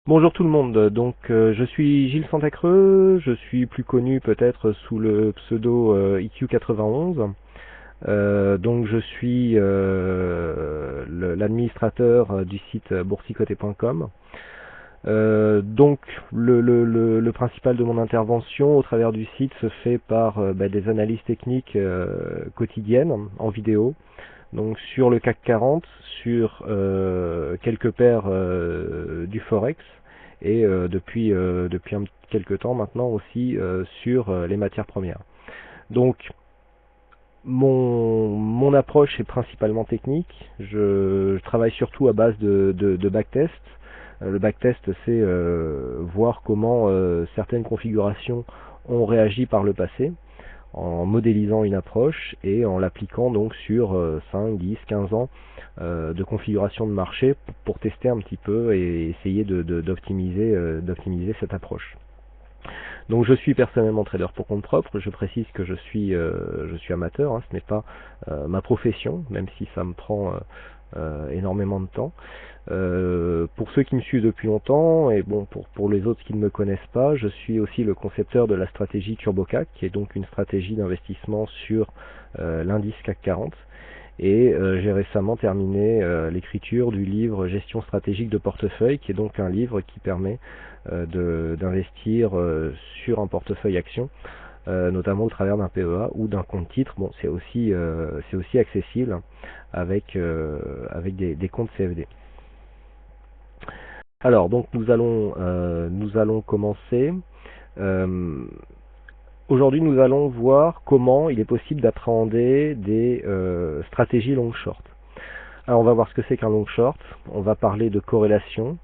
Bonjour tout le monde, je suis Gilles Santacreux, je suis plus connu peut-être sous le pseudo IQ91. Je suis l'administrateur du site boursicoté.com. Le principal de mon intervention au travers du site se fait par des analyses techniques quotidiennes en vidéo. Donc sur le CAC 40, sur quelques paires du Forex et depuis quelques temps maintenant aussi sur les matières premières. Donc mon approche est principalement technique. Je travaille surtout à base de backtest. Le backtest, c'est voir comment certaines configurations ont réagi par le passé en modélisant une approche et en l'appliquant donc sur 5, 10, 15 ans de configuration de marché pour tester un petit peu et essayer d'optimiser cette approche. Donc je suis personnellement trader pour compte propre, je précise que je suis amateur, hein, ce n'est pas ma profession, même si ça me prend énormément de temps. Pour ceux qui me suivent depuis longtemps, et bon pour les autres qui ne me connaissent pas, je suis aussi le concepteur de la stratégie TurboCAC, qui est donc une stratégie d'investissement sur l'indice CAC 40. Et j'ai récemment terminé l'écriture du livre Gestion stratégique de portefeuille, qui est donc un livre qui permet d'investir sur un portefeuille action, notamment au travers d'un PEA ou d'un compte titre. Bon, c'est aussi accessible avec des comptes CFD. Alors, donc nous allons commencer. Aujourd'hui, nous allons voir comment il est possible d'appréhender des stratégies long short. Alors, on va voir ce que c'est qu'un long short. On va parler de corrélation.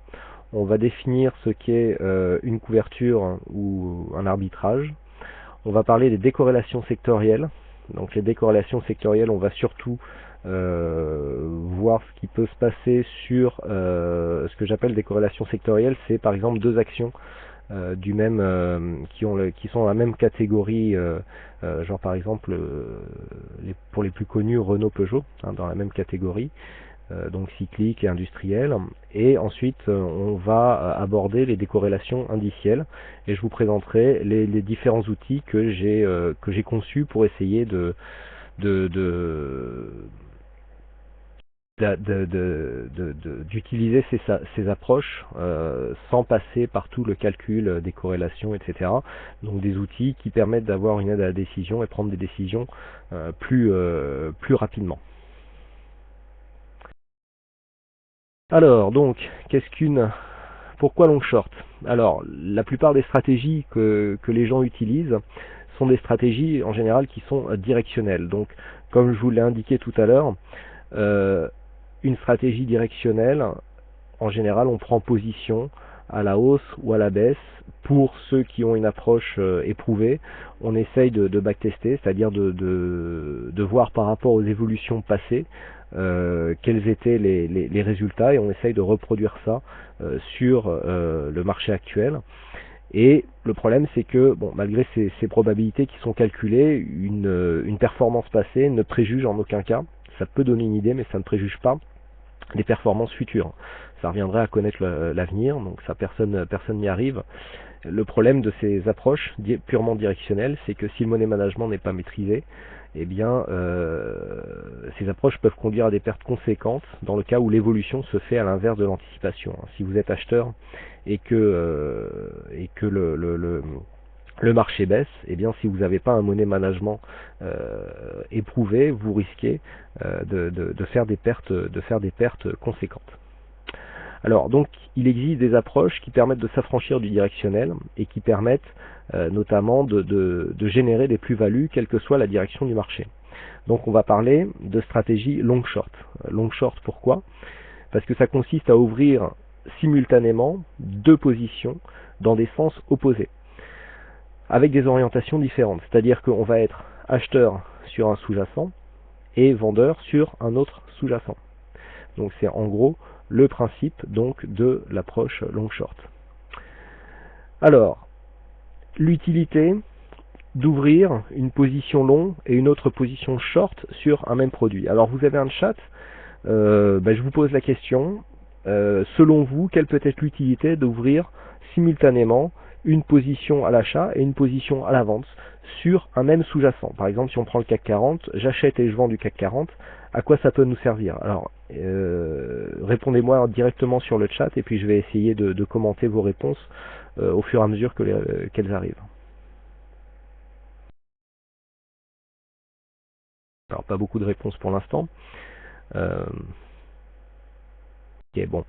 On va définir ce qu'est une couverture ou un arbitrage. On va parler des décorrélations sectorielles. Donc, les décorrélations sectorielles, on va surtout voir ce qui peut se passer sur ce que j'appelle des corrélations sectorielles. C'est par exemple deux actions qui sont dans la même catégorie, genre par exemple pour les plus connus Renault Peugeot, hein, dans la même catégorie, donc cyclique et industrielle. Et ensuite on va aborder les décorrélations indicielles et je vous présenterai les différents outils que j'ai conçus pour essayer d'utiliser ces approches sans passer par tout le calcul des corrélations, etc. Donc des outils qui permettent d'avoir une aide à la décision et prendre des décisions plus rapidement. Alors donc, pourquoi long short? Alors la plupart des stratégies que les gens utilisent sont des stratégies en général qui sont directionnelles. Donc comme je vous l'ai indiqué tout à l'heure, une stratégie directionnelle, en général, on prend position à la hausse ou à la baisse. Pour ceux qui ont une approche éprouvée, on essaye de backtester, c'est-à-dire de voir par rapport aux évolutions passées quels étaient les résultats et on essaye de reproduire ça sur le marché actuel. Et le problème, c'est que bon, malgré ces probabilités qui sont calculées, une performance passée ne préjuge en aucun cas. Ça peut donner une idée, mais ça ne préjuge pas les performances futures. Ça reviendrait à connaître l'avenir, donc ça personne n'y arrive. Le problème de ces approches purement directionnelles, c'est que si le money management n'est pas maîtrisé, eh bien ces approches peuvent conduire à des pertes conséquentes dans le cas où l'évolution se fait à l'inverse de l'anticipation. Si vous êtes acheteur et que le marché baisse, eh bien si vous n'avez pas un money management éprouvé, vous risquez de faire des pertes conséquentes. Alors donc il existe des approches qui permettent de s'affranchir du directionnel et qui permettent notamment de générer des plus-values quelle que soit la direction du marché. Donc on va parler de stratégie long short. Long short pourquoi? Parce que ça consiste à ouvrir simultanément deux positions dans des sens opposés, avec des orientations différentes. C'est-à-dire qu'on va être acheteur sur un sous-jacent et vendeur sur un autre sous-jacent. Donc c'est en gros le principe donc de l'approche long short. Alors, l'utilité d'ouvrir une position long et une autre position short sur un même produit. Alors vous avez un chat, je vous pose la question, selon vous, quelle peut être l'utilité d'ouvrir simultanément une position à l'achat et une position à la vente sur un même sous-jacent? Par exemple, si on prend le CAC 40, j'achète et je vends du CAC 40, à quoi ça peut nous servir? Alors, répondez-moi directement sur le chat et puis je vais essayer de commenter vos réponses au fur et à mesure qu'elles arrivent. Alors, pas beaucoup de réponses pour l'instant. Ok, bon,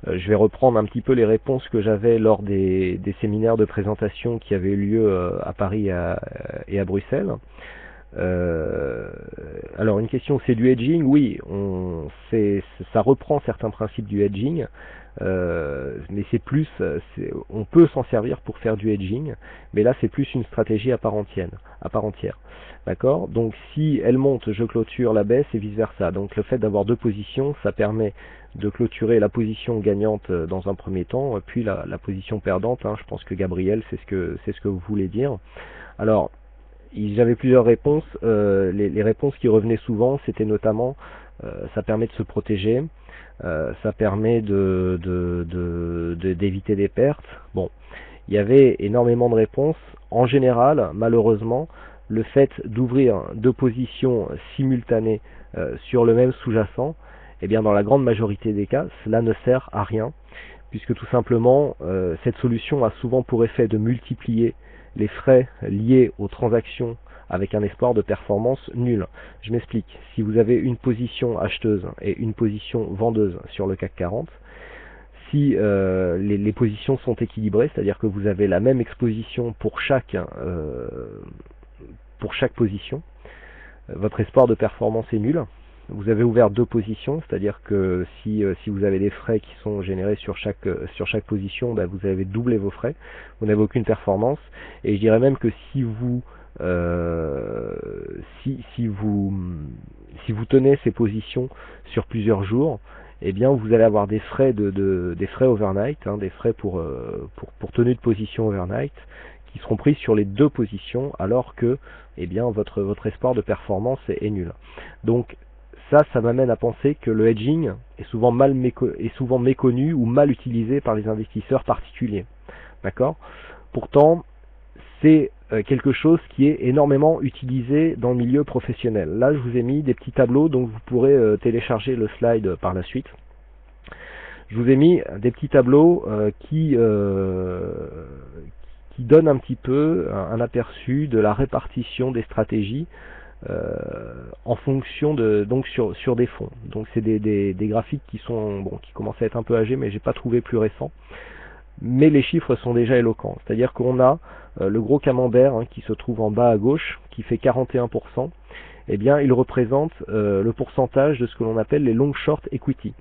je vais reprendre un petit peu les réponses que j'avais lors des séminaires de présentation qui avaient eu lieu à Paris et à Bruxelles. Alors une question, c'est du hedging? Oui, ça reprend certains principes du hedging, mais c'est plus, on peut s'en servir pour faire du hedging, mais là c'est plus une stratégie à part entière. D'accord? Donc si elle monte, je clôture la baisse et vice versa. Donc le fait d'avoir deux positions, ça permet de clôturer la position gagnante dans un premier temps, puis la position perdante. Hein. Je pense que Gabriel, c'est ce que vous voulez dire. Alors, j'avais plusieurs réponses. Les réponses qui revenaient souvent, c'était notamment ça permet de se protéger, ça permet d'éviter des pertes. Bon, il y avait énormément de réponses. En général, malheureusement, le fait d'ouvrir deux positions simultanées sur le même sous-jacent, eh bien dans la grande majorité des cas, cela ne sert à rien, puisque tout simplement, cette solution a souvent pour effet de multiplier les frais liés aux transactions avec un espoir de performance nul. Je m'explique. Si vous avez une position acheteuse et une position vendeuse sur le CAC 40, si les positions sont équilibrées, c'est-à-dire que vous avez la même exposition pour chaque position, votre espoir de performance est nul. Vous avez ouvert deux positions, c'est-à-dire que si vous avez des frais qui sont générés sur chaque position, ben vous avez doublé vos frais, vous n'avez aucune performance, et je dirais même que si vous tenez ces positions sur plusieurs jours, eh bien vous allez avoir des frais des frais overnight, hein, des frais pour tenue de position overnight, qui seront pris sur les deux positions, alors que eh bien votre espoir de performance est nul. Donc ça m'amène à penser que le hedging est souvent méconnu ou mal utilisé par les investisseurs particuliers. D'accord? Pourtant, c'est quelque chose qui est énormément utilisé dans le milieu professionnel. Là, je vous ai mis des petits tableaux, donc vous pourrez télécharger le slide par la suite. Je vous ai mis des petits tableaux qui donnent un petit peu un aperçu de la répartition des stratégies en fonction donc sur des fonds. Donc c'est des graphiques qui commencent à être un peu âgés, mais j'ai pas trouvé plus récent. Mais les chiffres sont déjà éloquents. C'est-à-dire qu'on a le gros camembert qui se trouve en bas à gauche, qui fait 41%. Eh bien, il représente le pourcentage de ce que l'on appelle les long short equity.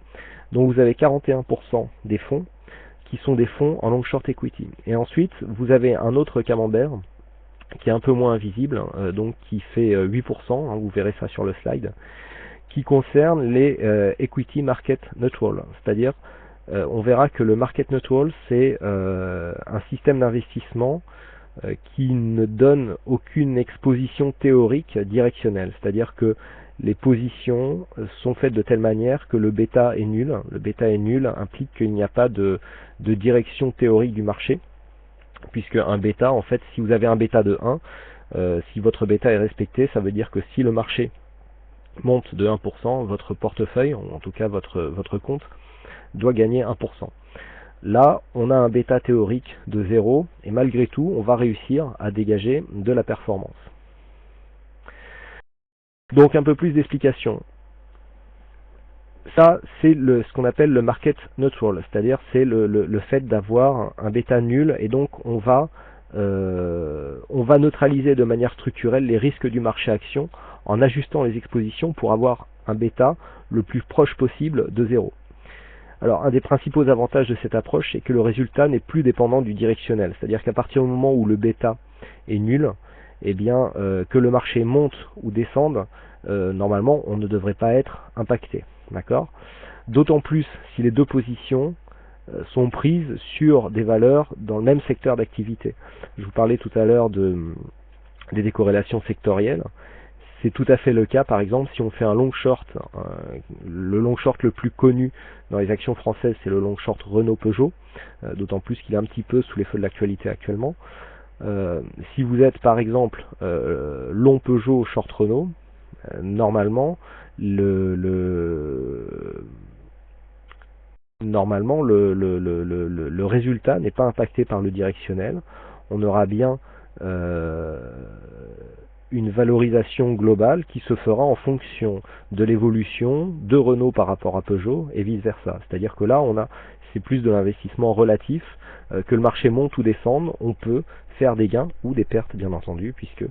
Donc vous avez 41% des fonds qui sont des fonds en long short equity. Et ensuite, vous avez un autre camembert qui est un peu moins visible, donc qui fait 8%, vous verrez ça sur le slide, qui concerne les equity market neutral, c'est-à-dire on verra que le market neutral c'est un système d'investissement qui ne donne aucune exposition théorique directionnelle, c'est-à-dire que les positions sont faites de telle manière que le bêta est nul. Le bêta est nul implique qu'il n'y a pas de direction théorique du marché, puisque un bêta, en fait, si vous avez un bêta de 1, si votre bêta est respecté, ça veut dire que si le marché monte de 1%, votre portefeuille, en tout cas votre compte, doit gagner 1%. Là, on a un bêta théorique de 0, et malgré tout, on va réussir à dégager de la performance. Donc un peu plus d'explications. Ça, c'est ce qu'on appelle le market neutral, c'est-à-dire c'est le fait d'avoir un bêta nul, et donc on va neutraliser de manière structurelle les risques du marché action en ajustant les expositions pour avoir un bêta le plus proche possible de 0. Alors un des principaux avantages de cette approche, c'est que le résultat n'est plus dépendant du directionnel, c'est-à-dire qu'à partir du moment où le bêta est nul, eh bien que le marché monte ou descende, normalement on ne devrait pas être impacté. D'accord? D'autant plus si les deux positions sont prises sur des valeurs dans le même secteur d'activité. Je vous parlais tout à l'heure des décorrélations sectorielles. c'est tout à fait le cas, par exemple, si on fait un long short. Le long short le plus connu dans les actions françaises, c'est le long short Renault-Peugeot, d'autant plus qu'il est un petit peu sous les feux de l'actualité actuellement. Si vous êtes par exemple long Peugeot, short Renault, normalement le résultat n'est pas impacté par le directionnel. On aura bien une valorisation globale qui se fera en fonction de l'évolution de Renault par rapport à Peugeot et vice versa. C'est-à-dire que là, c'est plus de l'investissement relatif, que le marché monte ou descende, on peut faire des gains ou des pertes bien entendu, puisque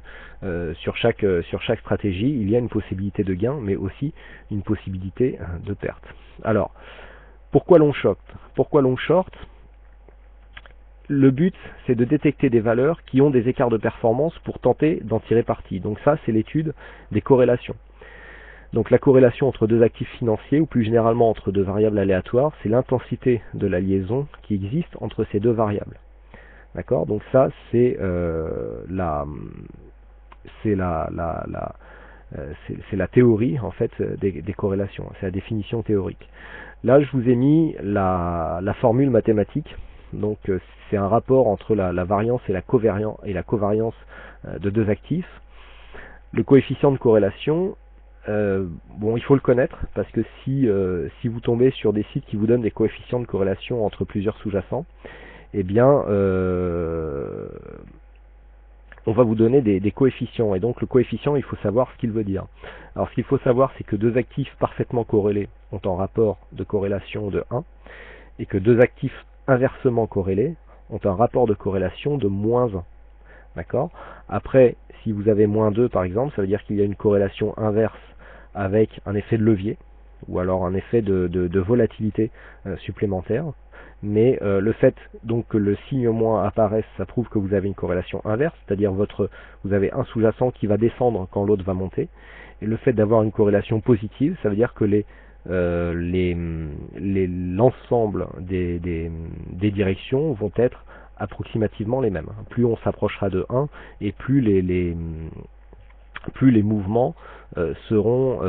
sur chaque stratégie, il y a une possibilité de gain, mais aussi une possibilité de perte. Alors, pourquoi long short? Le but, c'est de détecter des valeurs qui ont des écarts de performance pour tenter d'en tirer parti. Donc ça, c'est l'étude des corrélations. Donc la corrélation entre deux actifs financiers, ou plus généralement entre deux variables aléatoires, c'est l'intensité de la liaison qui existe entre ces deux variables. D'accord? Donc ça, c'est la théorie en fait des corrélations, c'est la définition théorique. Là, je vous ai mis la formule mathématique. Donc c'est un rapport entre la variance et la covariance de deux actifs. Le coefficient de corrélation, bon, il faut le connaître, parce que si vous tombez sur des sites qui vous donnent des coefficients de corrélation entre plusieurs sous-jacents, eh bien on va vous donner des coefficients, et donc le coefficient, il faut savoir ce qu'il veut dire. Alors ce qu'il faut savoir, c'est que deux actifs parfaitement corrélés ont un rapport de corrélation de 1, et que deux actifs inversement corrélés ont un rapport de corrélation de -1. D'accord? Après, si vous avez -2 par exemple, ça veut dire qu'il y a une corrélation inverse avec un effet de levier, ou alors un effet de volatilité supplémentaire. Mais le fait donc que le signe moins apparaisse, ça prouve que vous avez une corrélation inverse, c'est-à-dire vous avez un sous-jacent qui va descendre quand l'autre va monter. Et le fait d'avoir une corrélation positive, ça veut dire que l'ensemble des directions vont être approximativement les mêmes. Plus on s'approchera de 1, et plus les mouvements seront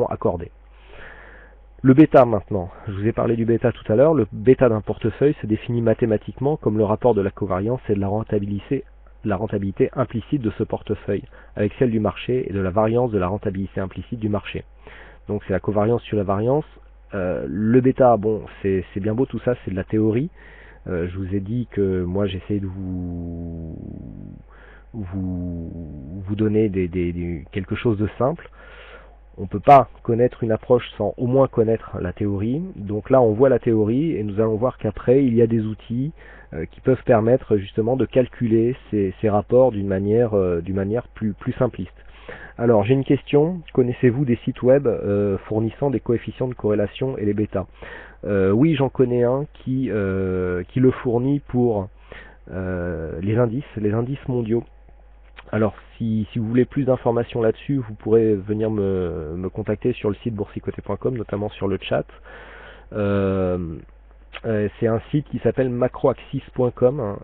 accordés. Le bêta maintenant, je vous ai parlé du bêta tout à l'heure. Le bêta d'un portefeuille se définit mathématiquement comme le rapport de la covariance et de la rentabilité implicite de ce portefeuille avec celle du marché, et de la variance de la rentabilité implicite du marché. Donc c'est la covariance sur la variance. Le bêta, bon, c'est bien beau tout ça, c'est de la théorie. Je vous ai dit que moi j'essaie de vous donner quelque chose de simple. On ne peut pas connaître une approche sans au moins connaître la théorie. Donc là, on voit la théorie, et nous allons voir qu'après, il y a des outils qui peuvent permettre justement de calculer ces rapports d'une manière plus simpliste. Alors, j'ai une question. Connaissez-vous des sites web fournissant des coefficients de corrélation et les bêtas? Oui, j'en connais un qui le fournit pour les indices mondiaux. Alors, si vous voulez plus d'informations là-dessus, vous pourrez venir me contacter sur le site boursicoté.com, notamment sur le chat. C'est un site qui s'appelle macroaxis.com.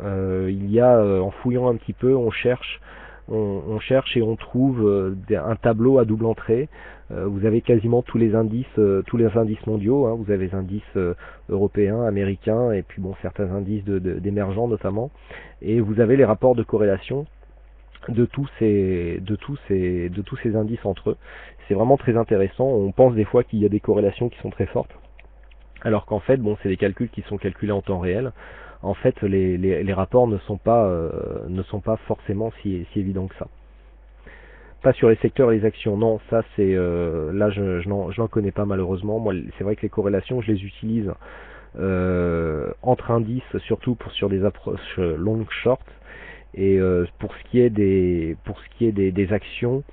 Il y a, en fouillant un petit peu, on cherche et on trouve un tableau à double entrée. Vous avez quasiment tous les indices mondiaux. Vous avez les indices européens, américains, et puis bon, certains indices d'émergents notamment. Et vous avez les rapports de corrélation de tous ces indices entre eux. C'est vraiment très intéressant. On pense des fois qu'il y a des corrélations qui sont très fortes, alors qu'en fait, bon, c'est des calculs qui sont calculés en temps réel. En fait, les rapports ne sont pas forcément si évidents que ça. Pas sur les secteurs et les actions, non, ça c'est là je n'en connais pas malheureusement. Moi, c'est vrai que les corrélations, je les utilise entre indices, surtout sur des approches long short. Et pour ce qui est des actions,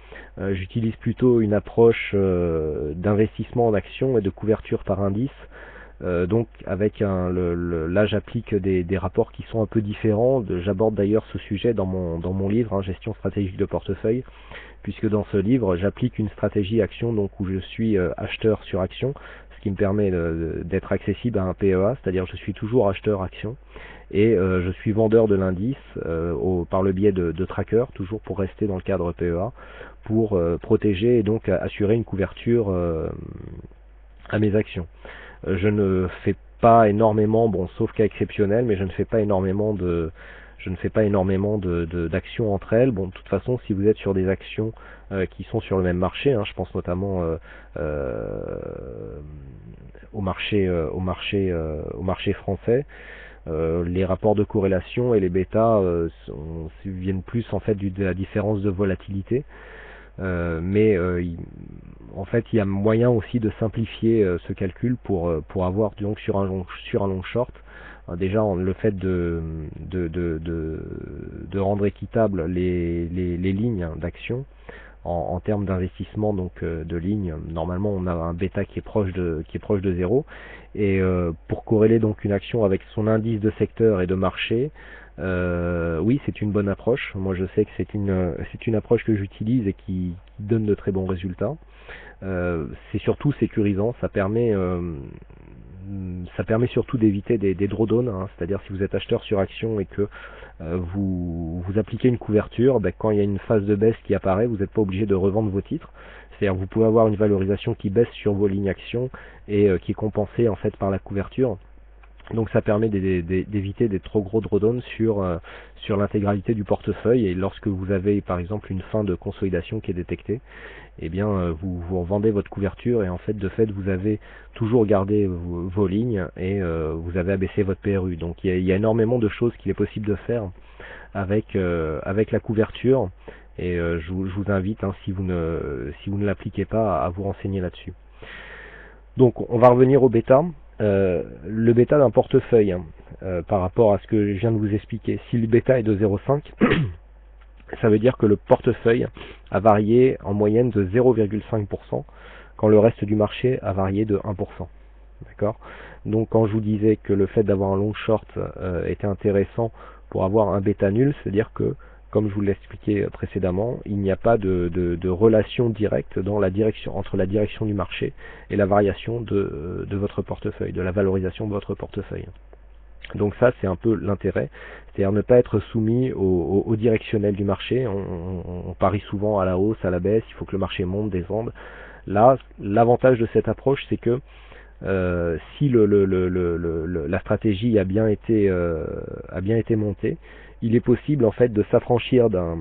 j'utilise plutôt une approche d'investissement en actions et de couverture par indice. Donc avec là j'applique des rapports qui sont un peu différents. J'aborde d'ailleurs ce sujet dans mon livre, Gestion stratégique de portefeuille, puisque dans ce livre j'applique une stratégie action, donc où je suis acheteur sur action, ce qui me permet d'être accessible à un PEA, c'est-à-dire je suis toujours acheteur action et je suis vendeur de l'indice par le biais de trackers, toujours pour rester dans le cadre PEA, pour protéger et donc assurer une couverture à mes actions. Je ne fais pas énormément, bon sauf cas exceptionnel, mais je ne fais pas énormément d'actions entre elles. Bon, de toute façon, si vous êtes sur des actions qui sont sur le même marché, je pense notamment au marché français, les rapports de corrélation et les bêtas viennent plus en fait de la différence de volatilité. En fait, il y a moyen aussi de simplifier ce calcul pour avoir donc sur un long short, déjà le fait de rendre équitable les lignes d'actions en termes d'investissement donc de lignes. Normalement, on a un bêta qui est proche de 0 et pour corréler donc une action avec son indice de secteur et de marché. Oui, c'est une bonne approche. Moi, je sais que c'est une approche que j'utilise et qui donne de très bons résultats. C'est surtout sécurisant. Ça permet surtout d'éviter des drawdowns, c'est-à-dire si vous êtes acheteur sur action et que vous appliquez une couverture, quand il y a une phase de baisse qui apparaît, vous n'êtes pas obligé de revendre vos titres. C'est-à-dire que vous pouvez avoir une valorisation qui baisse sur vos lignes actions et qui est compensée en fait par la couverture. Donc ça permet d'éviter des trop gros drawdowns sur l'intégralité du portefeuille, et lorsque vous avez par exemple une fin de consolidation qui est détectée, eh bien vous revendez votre couverture et en fait vous avez toujours gardé vos lignes et vous avez abaissé votre PRU. Donc il y a énormément de choses qu'il est possible de faire avec la couverture, et je vous invite, si vous ne l'appliquez pas, à vous renseigner là-dessus. Donc on va revenir au bêta. Le bêta d'un portefeuille, par rapport à ce que je viens de vous expliquer, si le bêta est de 0,5, ça veut dire que le portefeuille a varié en moyenne de 0,5%, quand le reste du marché a varié de 1%. D'accord ? Donc quand je vous disais que le fait d'avoir un long short était intéressant pour avoir un bêta nul, c'est-à-dire que, comme je vous l'ai expliqué précédemment, il n'y a pas de relation directe entre la direction du marché et la variation de votre portefeuille, de la valorisation de votre portefeuille. Donc ça, c'est un peu l'intérêt, c'est-à-dire ne pas être soumis au directionnel du marché. On parie souvent à la hausse, à la baisse, il faut que le marché monte, descende. Là, l'avantage de cette approche, c'est que si la stratégie a bien été montée, il est possible en fait de s'affranchir d'un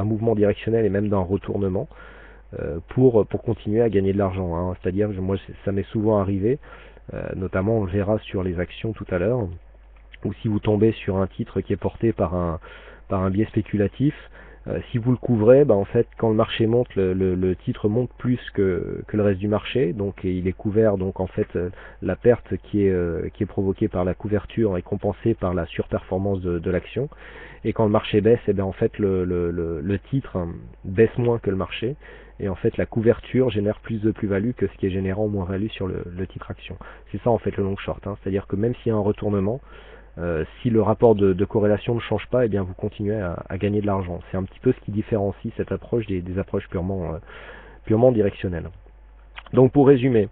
mouvement directionnel et même d'un retournement pour continuer à gagner de l'argent. C'est-à-dire, moi, ça m'est souvent arrivé, notamment on le verra sur les actions tout à l'heure, ou si vous tombez sur un titre qui est porté par un biais spéculatif, si vous le couvrez, en fait, quand le marché monte, le titre monte plus que le reste du marché, donc il est couvert, donc en fait la perte qui est provoquée par la couverture est compensée par la surperformance de l'action, et quand le marché baisse, en fait le titre baisse moins que le marché, et en fait la couverture génère plus de plus-value que ce qui est généré en moins-value sur le titre action. C'est ça en fait le long short, c'est-à-dire que même s'il y a un retournement, si le rapport de corrélation ne change pas, vous continuez à gagner de l'argent. C'est un petit peu ce qui différencie cette approche des approches purement directionnelles. Donc pour résumer,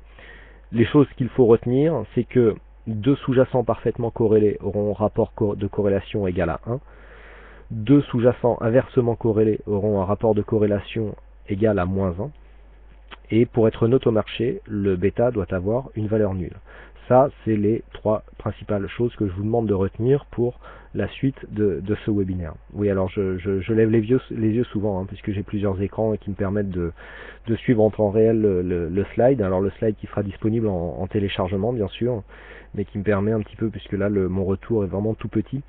les choses qu'il faut retenir, c'est que deux sous-jacents parfaitement corrélés auront un rapport de corrélation égal à 1. Deux sous-jacents inversement corrélés auront un rapport de corrélation égal à -1. Et pour être neutre au marché, le bêta doit avoir une valeur nulle. Ça, c'est les trois principales choses que je vous demande de retenir pour la suite de ce webinaire. Oui, alors je lève les yeux souvent, puisque j'ai plusieurs écrans et qui me permettent de suivre en temps réel le slide. Alors le slide qui sera disponible en téléchargement, bien sûr, mais qui me permet un petit peu, puisque là mon retour est vraiment tout petit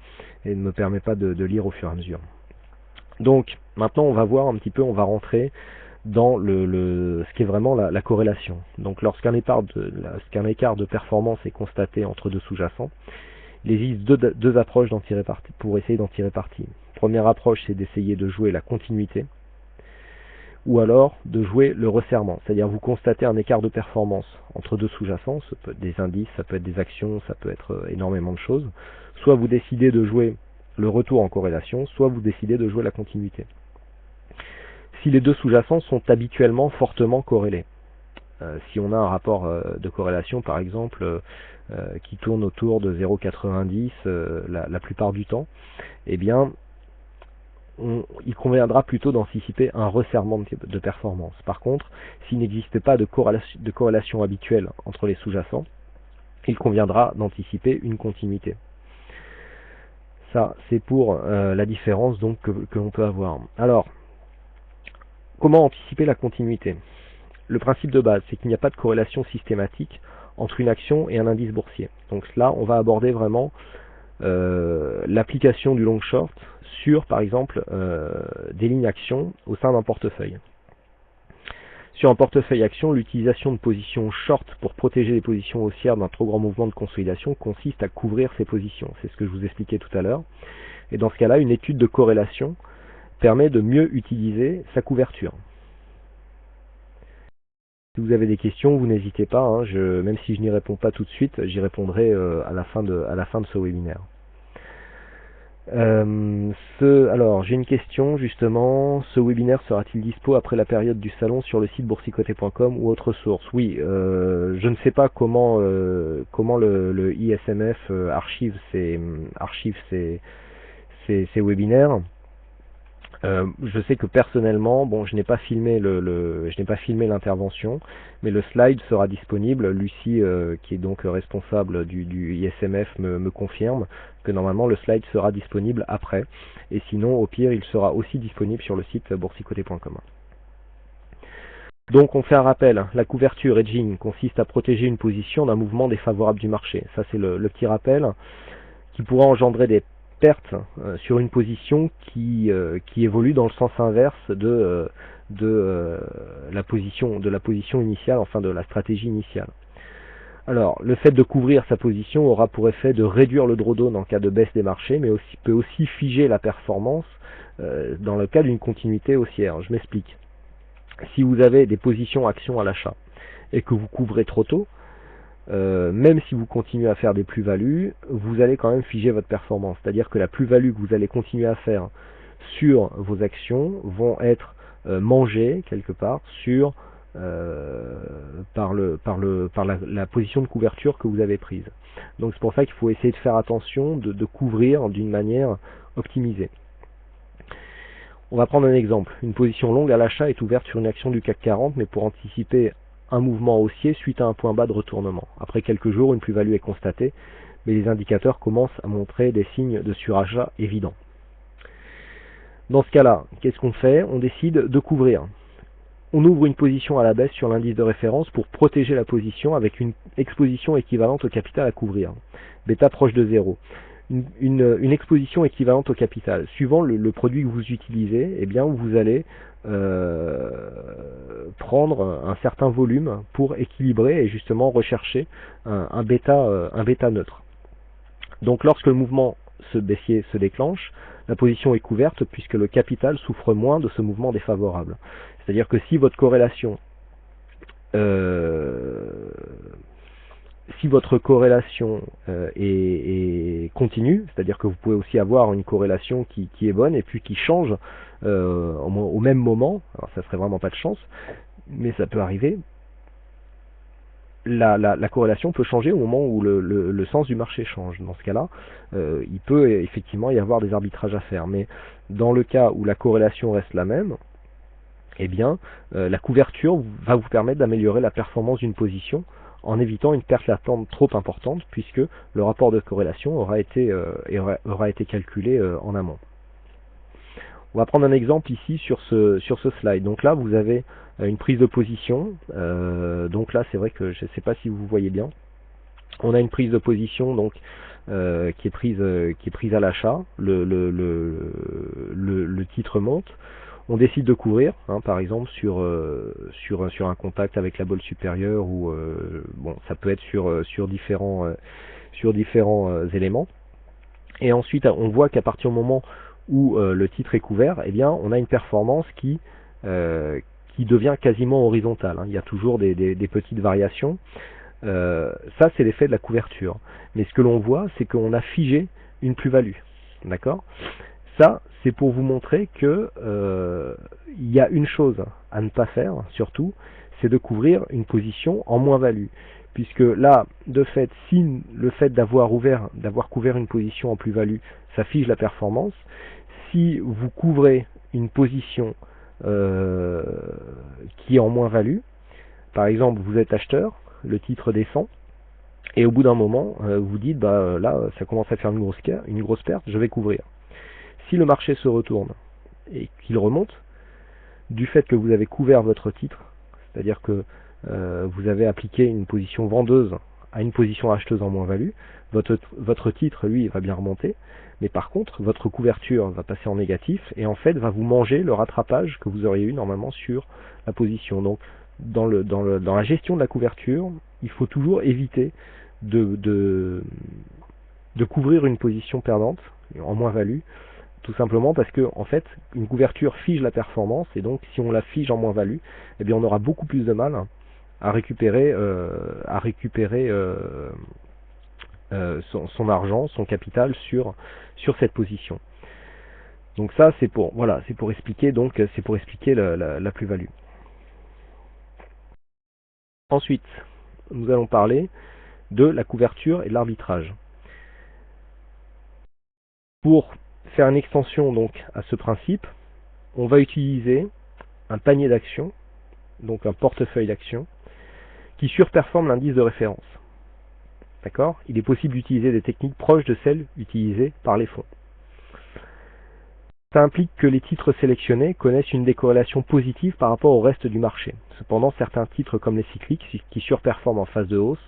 et ne me permet pas de lire au fur et à mesure. Donc maintenant on va voir un petit peu, on va rentrer dans ce qui est vraiment la corrélation. Donc lorsqu'un écart de performance est constaté entre deux sous-jacents, il existe deux approches pour essayer d'en tirer parti. Première approche, c'est d'essayer de jouer la continuité, ou alors de jouer le resserrement, c'est-à-dire vous constatez un écart de performance entre deux sous-jacents, ça peut être des indices, ça peut être des actions, ça peut être énormément de choses. Soit vous décidez de jouer le retour en corrélation, soit vous décidez de jouer la continuité. Si les deux sous-jacents sont habituellement fortement corrélés, si on a un rapport de corrélation par exemple qui tourne autour de 0,90 la plupart du temps, eh bien il conviendra plutôt d'anticiper un resserrement de performance. Par contre, s'il n'existe pas de corrélation habituelle entre les sous-jacents, il conviendra d'anticiper une continuité. Ça, c'est pour la différence donc que l'on peut avoir. Alors, comment anticiper la continuité? Le principe de base, c'est qu'il n'y a pas de corrélation systématique entre une action et un indice boursier. Donc là, on va aborder vraiment l'application du long short sur, par exemple, des lignes actions au sein d'un portefeuille. Sur un portefeuille action, l'utilisation de positions short pour protéger les positions haussières d'un trop grand mouvement de consolidation consiste à couvrir ces positions. C'est ce que je vous expliquais tout à l'heure. Et dans ce cas-là, une étude de corrélation permet de mieux utiliser sa couverture. Si vous avez des questions, vous n'hésitez pas, hein, même si je n'y réponds pas tout de suite, j'y répondrai à la fin de ce webinaire. Alors, j'ai une question justement, ce webinaire sera-t-il dispo après la période du salon sur le site boursicoté.com ou autre source? Oui, je ne sais pas comment le ISMF archive ces webinaires. Je sais que personnellement, bon, je n'ai pas filmé l'intervention, mais le slide sera disponible. Lucie, qui est donc responsable du ISMF, me confirme que normalement le slide sera disponible après. Et sinon, au pire, il sera aussi disponible sur le site boursicoté.com. Donc on fait un rappel, la couverture hedging consiste à protéger une position d'un mouvement défavorable du marché. Ça c'est le petit rappel qui pourra engendrer des pertes sur une position qui évolue dans le sens inverse de la position initiale, enfin de la stratégie initiale. Alors, le fait de couvrir sa position aura pour effet de réduire le drawdown en cas de baisse des marchés, mais peut aussi figer la performance dans le cas d'une continuité haussière. Je m'explique. Si vous avez des positions actions à l'achat et que vous couvrez trop tôt, même si vous continuez à faire des plus-values, vous allez quand même figer votre performance. C'est-à-dire que la plus-value que vous allez continuer à faire sur vos actions vont être mangées quelque part par la position de couverture que vous avez prise. Donc c'est pour ça qu'il faut essayer de faire attention de couvrir d'une manière optimisée. On va prendre un exemple. Une position longue à l'achat est ouverte sur une action du CAC 40, mais pour anticiper un mouvement haussier suite à un point bas de retournement. Après quelques jours, une plus-value est constatée, mais les indicateurs commencent à montrer des signes de surachat évidents. Dans ce cas-là, qu'est-ce qu'on fait? On décide de couvrir. On ouvre une position à la baisse sur l'indice de référence pour protéger la position avec une exposition équivalente au capital à couvrir. Bêta proche de 0. Une exposition équivalente au capital. Suivant le produit que vous utilisez, eh bien vous allez prendre un certain volume pour équilibrer et justement rechercher un bêta neutre. Donc lorsque le mouvement baissier se déclenche, la position est couverte puisque le capital souffre moins de ce mouvement défavorable. C'est-à-dire que si votre corrélation est continue, c'est-à-dire que vous pouvez aussi avoir une corrélation qui est bonne et puis qui change au même moment, alors ça serait vraiment pas de chance, mais ça peut arriver, la corrélation peut changer au moment où le sens du marché change. Dans ce cas-là, il peut effectivement y avoir des arbitrages à faire, mais dans le cas où la corrélation reste la même, eh bien, la couverture va vous permettre d'améliorer la performance d'une position en évitant une perte latente trop importante, puisque le rapport de corrélation aura été calculé en amont. On va prendre un exemple ici sur ce slide. Donc là, vous avez une prise de position. Donc là, c'est vrai que je ne sais pas si vous voyez bien. On a une prise de position donc qui est prise à l'achat. Le titre monte. On décide de couvrir, hein, par exemple sur un contact avec la bolle supérieure ou bon, ça peut être sur différents éléments. Et ensuite, on voit qu'à partir du moment où le titre est couvert, eh bien, on a une performance qui devient quasiment horizontale. Hein. Il y a toujours des petites variations. Ça, c'est l'effet de la couverture. Mais ce que l'on voit, c'est qu'on a figé une plus-value. D'accord ? Ça, c'est pour vous montrer que il y a une chose à ne pas faire, surtout, c'est de couvrir une position en moins-value. Puisque là, de fait, si le fait d'avoir couvert une position en plus-value, ça fige la performance, si vous couvrez une position qui est en moins-value, par exemple, vous êtes acheteur, le titre descend, et au bout d'un moment, vous dites, bah là, ça commence à faire une grosse perte, je vais couvrir. Si le marché se retourne et qu'il remonte, du fait que vous avez couvert votre titre, c'est-à-dire que vous avez appliqué une position vendeuse à une position acheteuse en moins-value, votre titre, lui, va bien remonter, mais par contre, votre couverture va passer en négatif et en fait va vous manger le rattrapage que vous auriez eu normalement sur la position. Donc, dans la gestion de la couverture, il faut toujours éviter de couvrir une position perdante en moins-value, tout simplement parce que en fait une couverture fige la performance, et donc si on la fige en moins-value, eh bien on aura beaucoup plus de mal à récupérer son argent, son capital sur cette position. Donc ça c'est pour expliquer la plus-value. Ensuite, nous allons parler de la couverture et de l'arbitrage. Pour faire une extension donc à ce principe, on va utiliser un panier d'actions, donc un portefeuille d'actions, qui surperforme l'indice de référence. D'accord ? Il est possible d'utiliser des techniques proches de celles utilisées par les fonds. Ça implique que les titres sélectionnés connaissent une décorrélation positive par rapport au reste du marché. Cependant, certains titres comme les cycliques, qui surperforment en phase de hausse,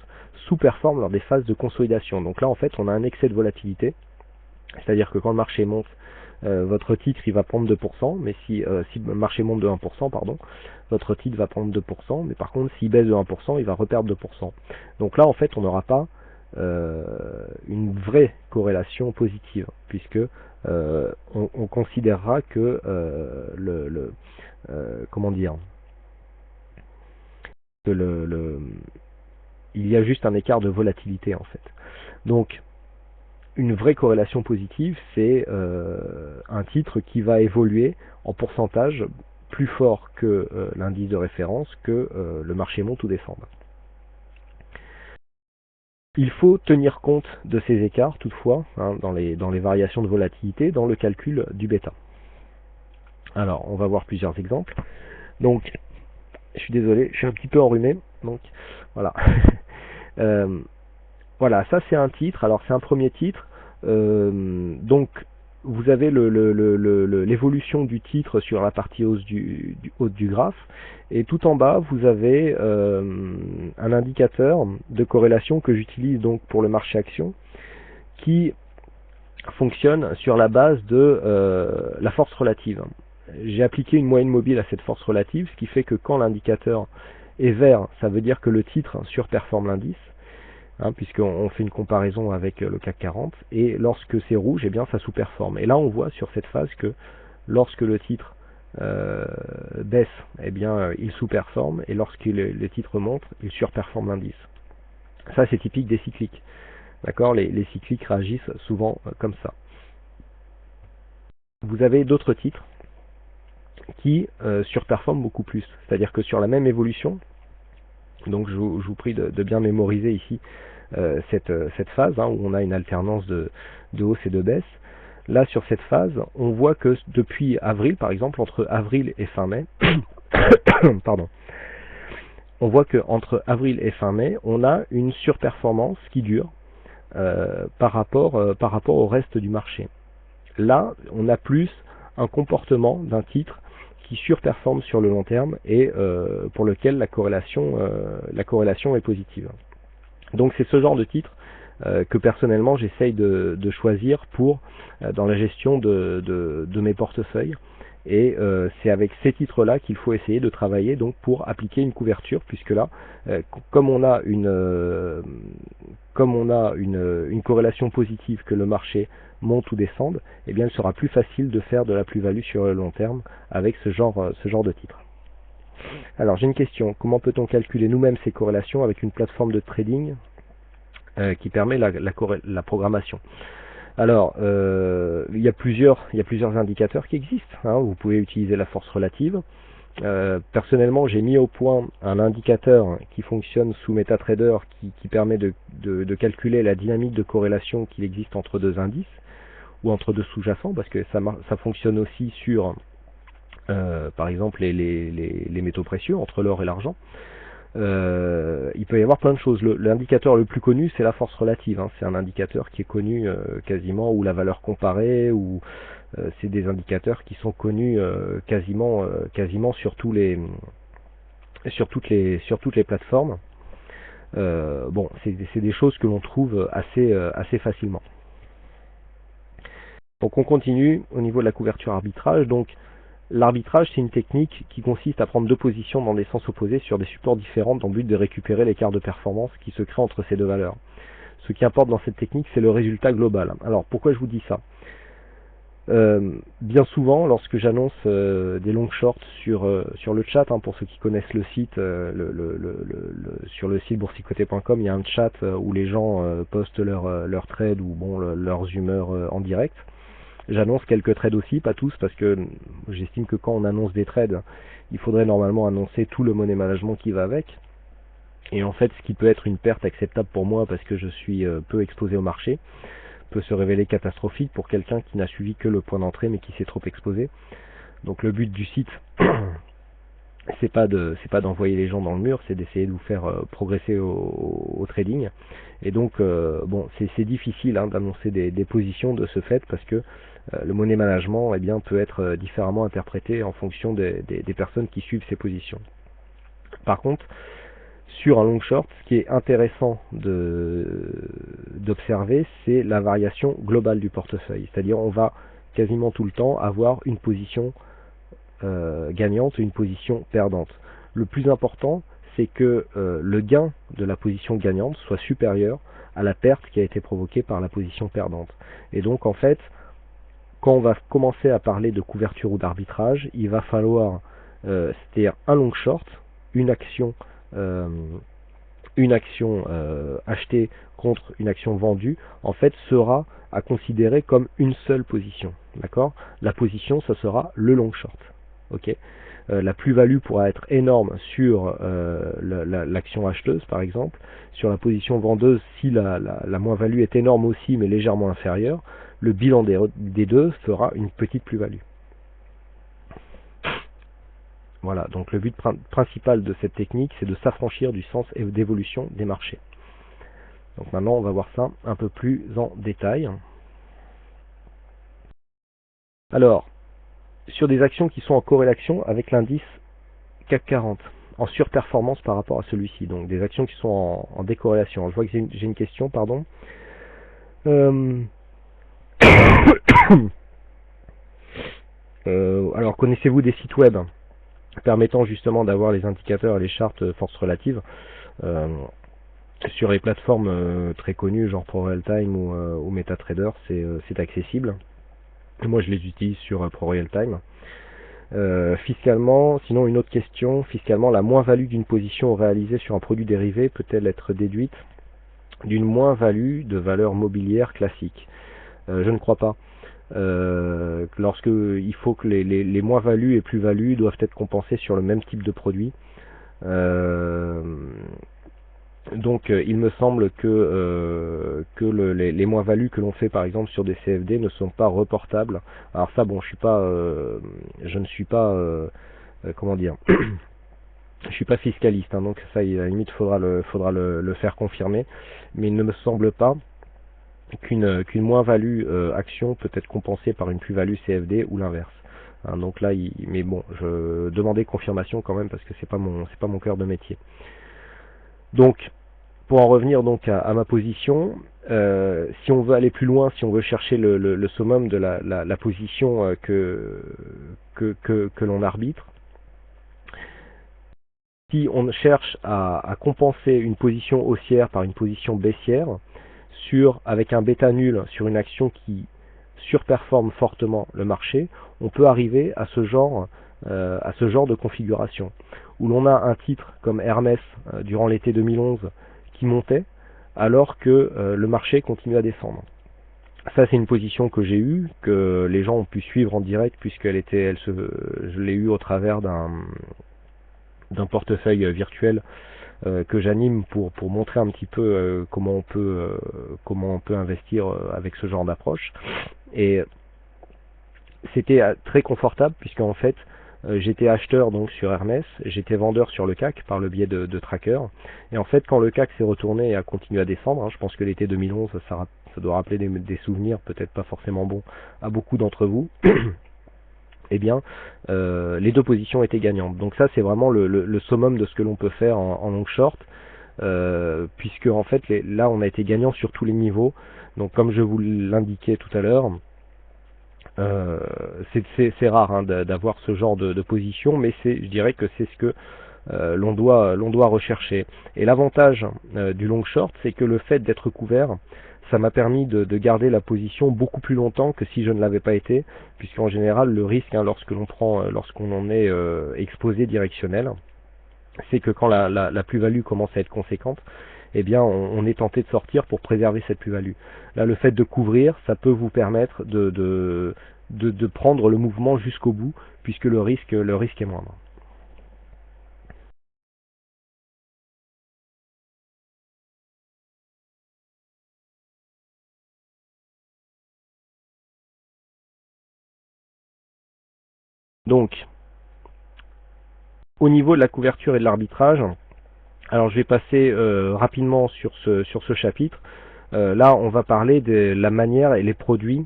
sous-performent lors des phases de consolidation. Donc là, en fait, on a un excès de volatilité. C'est-à-dire que quand le marché monte, votre titre il va prendre 2%, mais si le marché monte de 1%, pardon, votre titre va prendre 2%, mais par contre s'il baisse de 1%, il va reperdre 2%. Donc là en fait on n'aura pas une vraie corrélation positive, puisque on considérera que il y a juste un écart de volatilité en fait. Donc une vraie corrélation positive, c'est un titre qui va évoluer en pourcentage plus fort que l'indice de référence, que le marché monte ou descende. Il faut tenir compte de ces écarts toutefois, dans les variations de volatilité, dans le calcul du bêta. Alors, on va voir plusieurs exemples. Donc, je suis désolé, je suis un petit peu enrhumé, donc voilà. Voilà, ça c'est un titre, alors c'est un premier titre, donc vous avez l'évolution du titre sur la partie haute du graphe, et tout en bas vous avez un indicateur de corrélation que j'utilise donc pour le marché action, qui fonctionne sur la base de la force relative. J'ai appliqué une moyenne mobile à cette force relative, ce qui fait que quand l'indicateur est vert, ça veut dire que le titre surperforme l'indice, puisqu'on fait une comparaison avec le CAC 40, et lorsque c'est rouge, eh bien ça sous-performe. Et là on voit sur cette phase que lorsque le titre baisse, eh bien il sous-performe, et lorsque le titre monte, il surperforme l'indice. Ça c'est typique des cycliques. D'accord, les cycliques réagissent souvent comme ça. Vous avez d'autres titres qui surperforment beaucoup plus, c'est-à-dire que sur la même évolution, donc je vous prie de bien mémoriser ici cette phase, où on a une alternance de hausse et de baisse. Là sur cette phase, on voit que depuis avril, par exemple, entre avril et fin mai, pardon, on voit que entre avril et fin mai, on a une surperformance qui dure par rapport au reste du marché. Là, on a plus un comportement d'un titre qui surperforme sur le long terme et pour lequel la corrélation est positive. Donc c'est ce genre de titre que personnellement j'essaye de choisir pour dans la gestion de mes portefeuilles, et c'est avec ces titres là qu'il faut essayer de travailler donc pour appliquer une couverture, puisque là comme on a une corrélation positive, que le marché monte ou descende, eh bien il sera plus facile de faire de la plus-value sur le long terme avec ce genre de titre. Alors j'ai une question: comment peut-on calculer nous-mêmes ces corrélations avec une plateforme de trading qui permet la programmation? Alors il y a plusieurs indicateurs qui existent, vous pouvez utiliser la force relative, Personnellement, j'ai mis au point un indicateur qui fonctionne sous MetaTrader qui permet de calculer la dynamique de corrélation qu'il existe entre deux indices ou entre deux sous-jacents, parce que ça fonctionne aussi sur, par exemple, les métaux précieux, entre l'or et l'argent. Il peut y avoir plein de choses. L'indicateur le plus connu, c'est la force relative. Hein. C'est un indicateur qui est connu quasiment, ou la valeur comparée, ou c'est des indicateurs qui sont connus quasiment sur toutes les plateformes. Bon, c'est des choses que l'on trouve assez facilement. Donc on continue au niveau de la couverture arbitrage. Donc l'arbitrage, c'est une technique qui consiste à prendre deux positions dans des sens opposés sur des supports différents dans le but de récupérer l'écart de performance qui se crée entre ces deux valeurs. Ce qui importe dans cette technique, c'est le résultat global. Alors pourquoi je vous dis ça ? Bien souvent, lorsque j'annonce des long shorts sur le chat, hein, pour ceux qui connaissent le site, sur le site boursicoté.com, il y a un chat où les gens postent leurs trades ou bon, leurs humeurs en direct. J'annonce quelques trades aussi, pas tous, parce que j'estime que quand on annonce des trades, il faudrait normalement annoncer tout le money management qui va avec. Et en fait, ce qui peut être une perte acceptable pour moi parce que je suis peu exposé au marché, peut se révéler catastrophique pour quelqu'un qui n'a suivi que le point d'entrée mais qui s'est trop exposé. Donc le but du site, c'est pas d'envoyer les gens dans le mur, c'est d'essayer de vous faire progresser au trading. Et donc bon, c'est difficile hein, d'annoncer des positions de ce fait parce que le money management eh bien, peut être différemment interprété en fonction des personnes qui suivent ces positions. Par contre, sur un long short, ce qui est intéressant d'observer, c'est la variation globale du portefeuille. C'est-à-dire on va quasiment tout le temps avoir une position gagnante et une position perdante. Le plus important, c'est que le gain de la position gagnante soit supérieur à la perte qui a été provoquée par la position perdante. Et donc en fait, quand on va commencer à parler de couverture ou d'arbitrage, il va falloir, c'est-à-dire un long short, une action achetée contre une action vendue, en fait, sera à considérer comme une seule position. D'accord ? La position, ça sera le long short. Ok ? La plus-value pourra être énorme sur l'action acheteuse, par exemple. Sur la position vendeuse, si la moins-value est énorme aussi, mais légèrement inférieure, le bilan des deux fera une petite plus-value. Voilà, donc le but principal de cette technique, c'est de s'affranchir du sens d'évolution des marchés. Donc maintenant, on va voir ça un peu plus en détail. Alors, sur des actions qui sont en corrélation avec l'indice CAC 40, en surperformance par rapport à celui-ci, donc des actions qui sont en décorrélation. Alors, je vois que j'ai une question, pardon. Alors, connaissez-vous des sites web permettant justement d'avoir les indicateurs et les charts force relative sur les plateformes très connues, genre ProRealTime ou MetaTrader, c'est accessible. Moi, je les utilise sur ProRealTime. Fiscalement, sinon une autre question, fiscalement, la moins-value d'une position réalisée sur un produit dérivé peut-elle être déduite d'une moins-value de valeur mobilière classique? Je ne crois pas. Lorsque il faut que les moins-values et plus-values doivent être compensées sur le même type de produit. Donc il me semble que les moins-values que l'on fait par exemple sur des CFD ne sont pas reportables. Alors ça, bon, je ne suis pas comment dire, je suis pas fiscaliste, hein, donc ça, à la limite, faudra le faire confirmer. Mais il ne me semble pas qu'une moins-value action peut être compensée par une plus-value CFD ou l'inverse. Hein, donc là, mais bon, je demandais confirmation quand même parce que c'est pas mon cœur de métier. Donc, pour en revenir donc à ma position, si on veut aller plus loin, si on veut chercher le summum de la position que l'on arbitre, si on cherche à compenser une position haussière par une position baissière, avec un bêta nul sur une action qui surperforme fortement le marché, on peut arriver à ce genre de configuration, où l'on a un titre comme Hermès durant l'été 2011 qui montait, alors que le marché continue à descendre. Ça, c'est une position que j'ai eue, que les gens ont pu suivre en direct, je l'ai eue au travers d'un portefeuille virtuel que j'anime pour montrer un petit peu comment on peut investir avec ce genre d'approche. Et c'était très confortable puisque en fait j'étais acheteur donc sur Hermès, j'étais vendeur sur le CAC par le biais de trackers. Et en fait, quand le CAC s'est retourné et a continué à descendre, hein, je pense que l'été 2011, ça doit rappeler des souvenirs peut-être pas forcément bons à beaucoup d'entre vous. Eh bien, les deux positions étaient gagnantes. Donc ça, c'est vraiment le summum de ce que l'on peut faire en long short, puisque en fait, là, on a été gagnant sur tous les niveaux. Donc, comme je vous l'indiquais tout à l'heure, c'est rare hein, d'avoir ce genre de position, mais je dirais que c'est ce que l'on doit rechercher. Et l'avantage du long short, c'est que le fait d'être couvert, ça m'a permis de garder la position beaucoup plus longtemps que si je ne l'avais pas été, puisqu'en général le risque hein, lorsqu'on en est exposé directionnel, c'est que quand la plus-value commence à être conséquente, eh bien on est tenté de sortir pour préserver cette plus-value. Là, le fait de couvrir, ça peut vous permettre de prendre le mouvement jusqu'au bout, puisque le risque est moindre. Donc, au niveau de la couverture et de l'arbitrage, alors je vais passer rapidement sur ce chapitre. Là, on va parler de la manière et les produits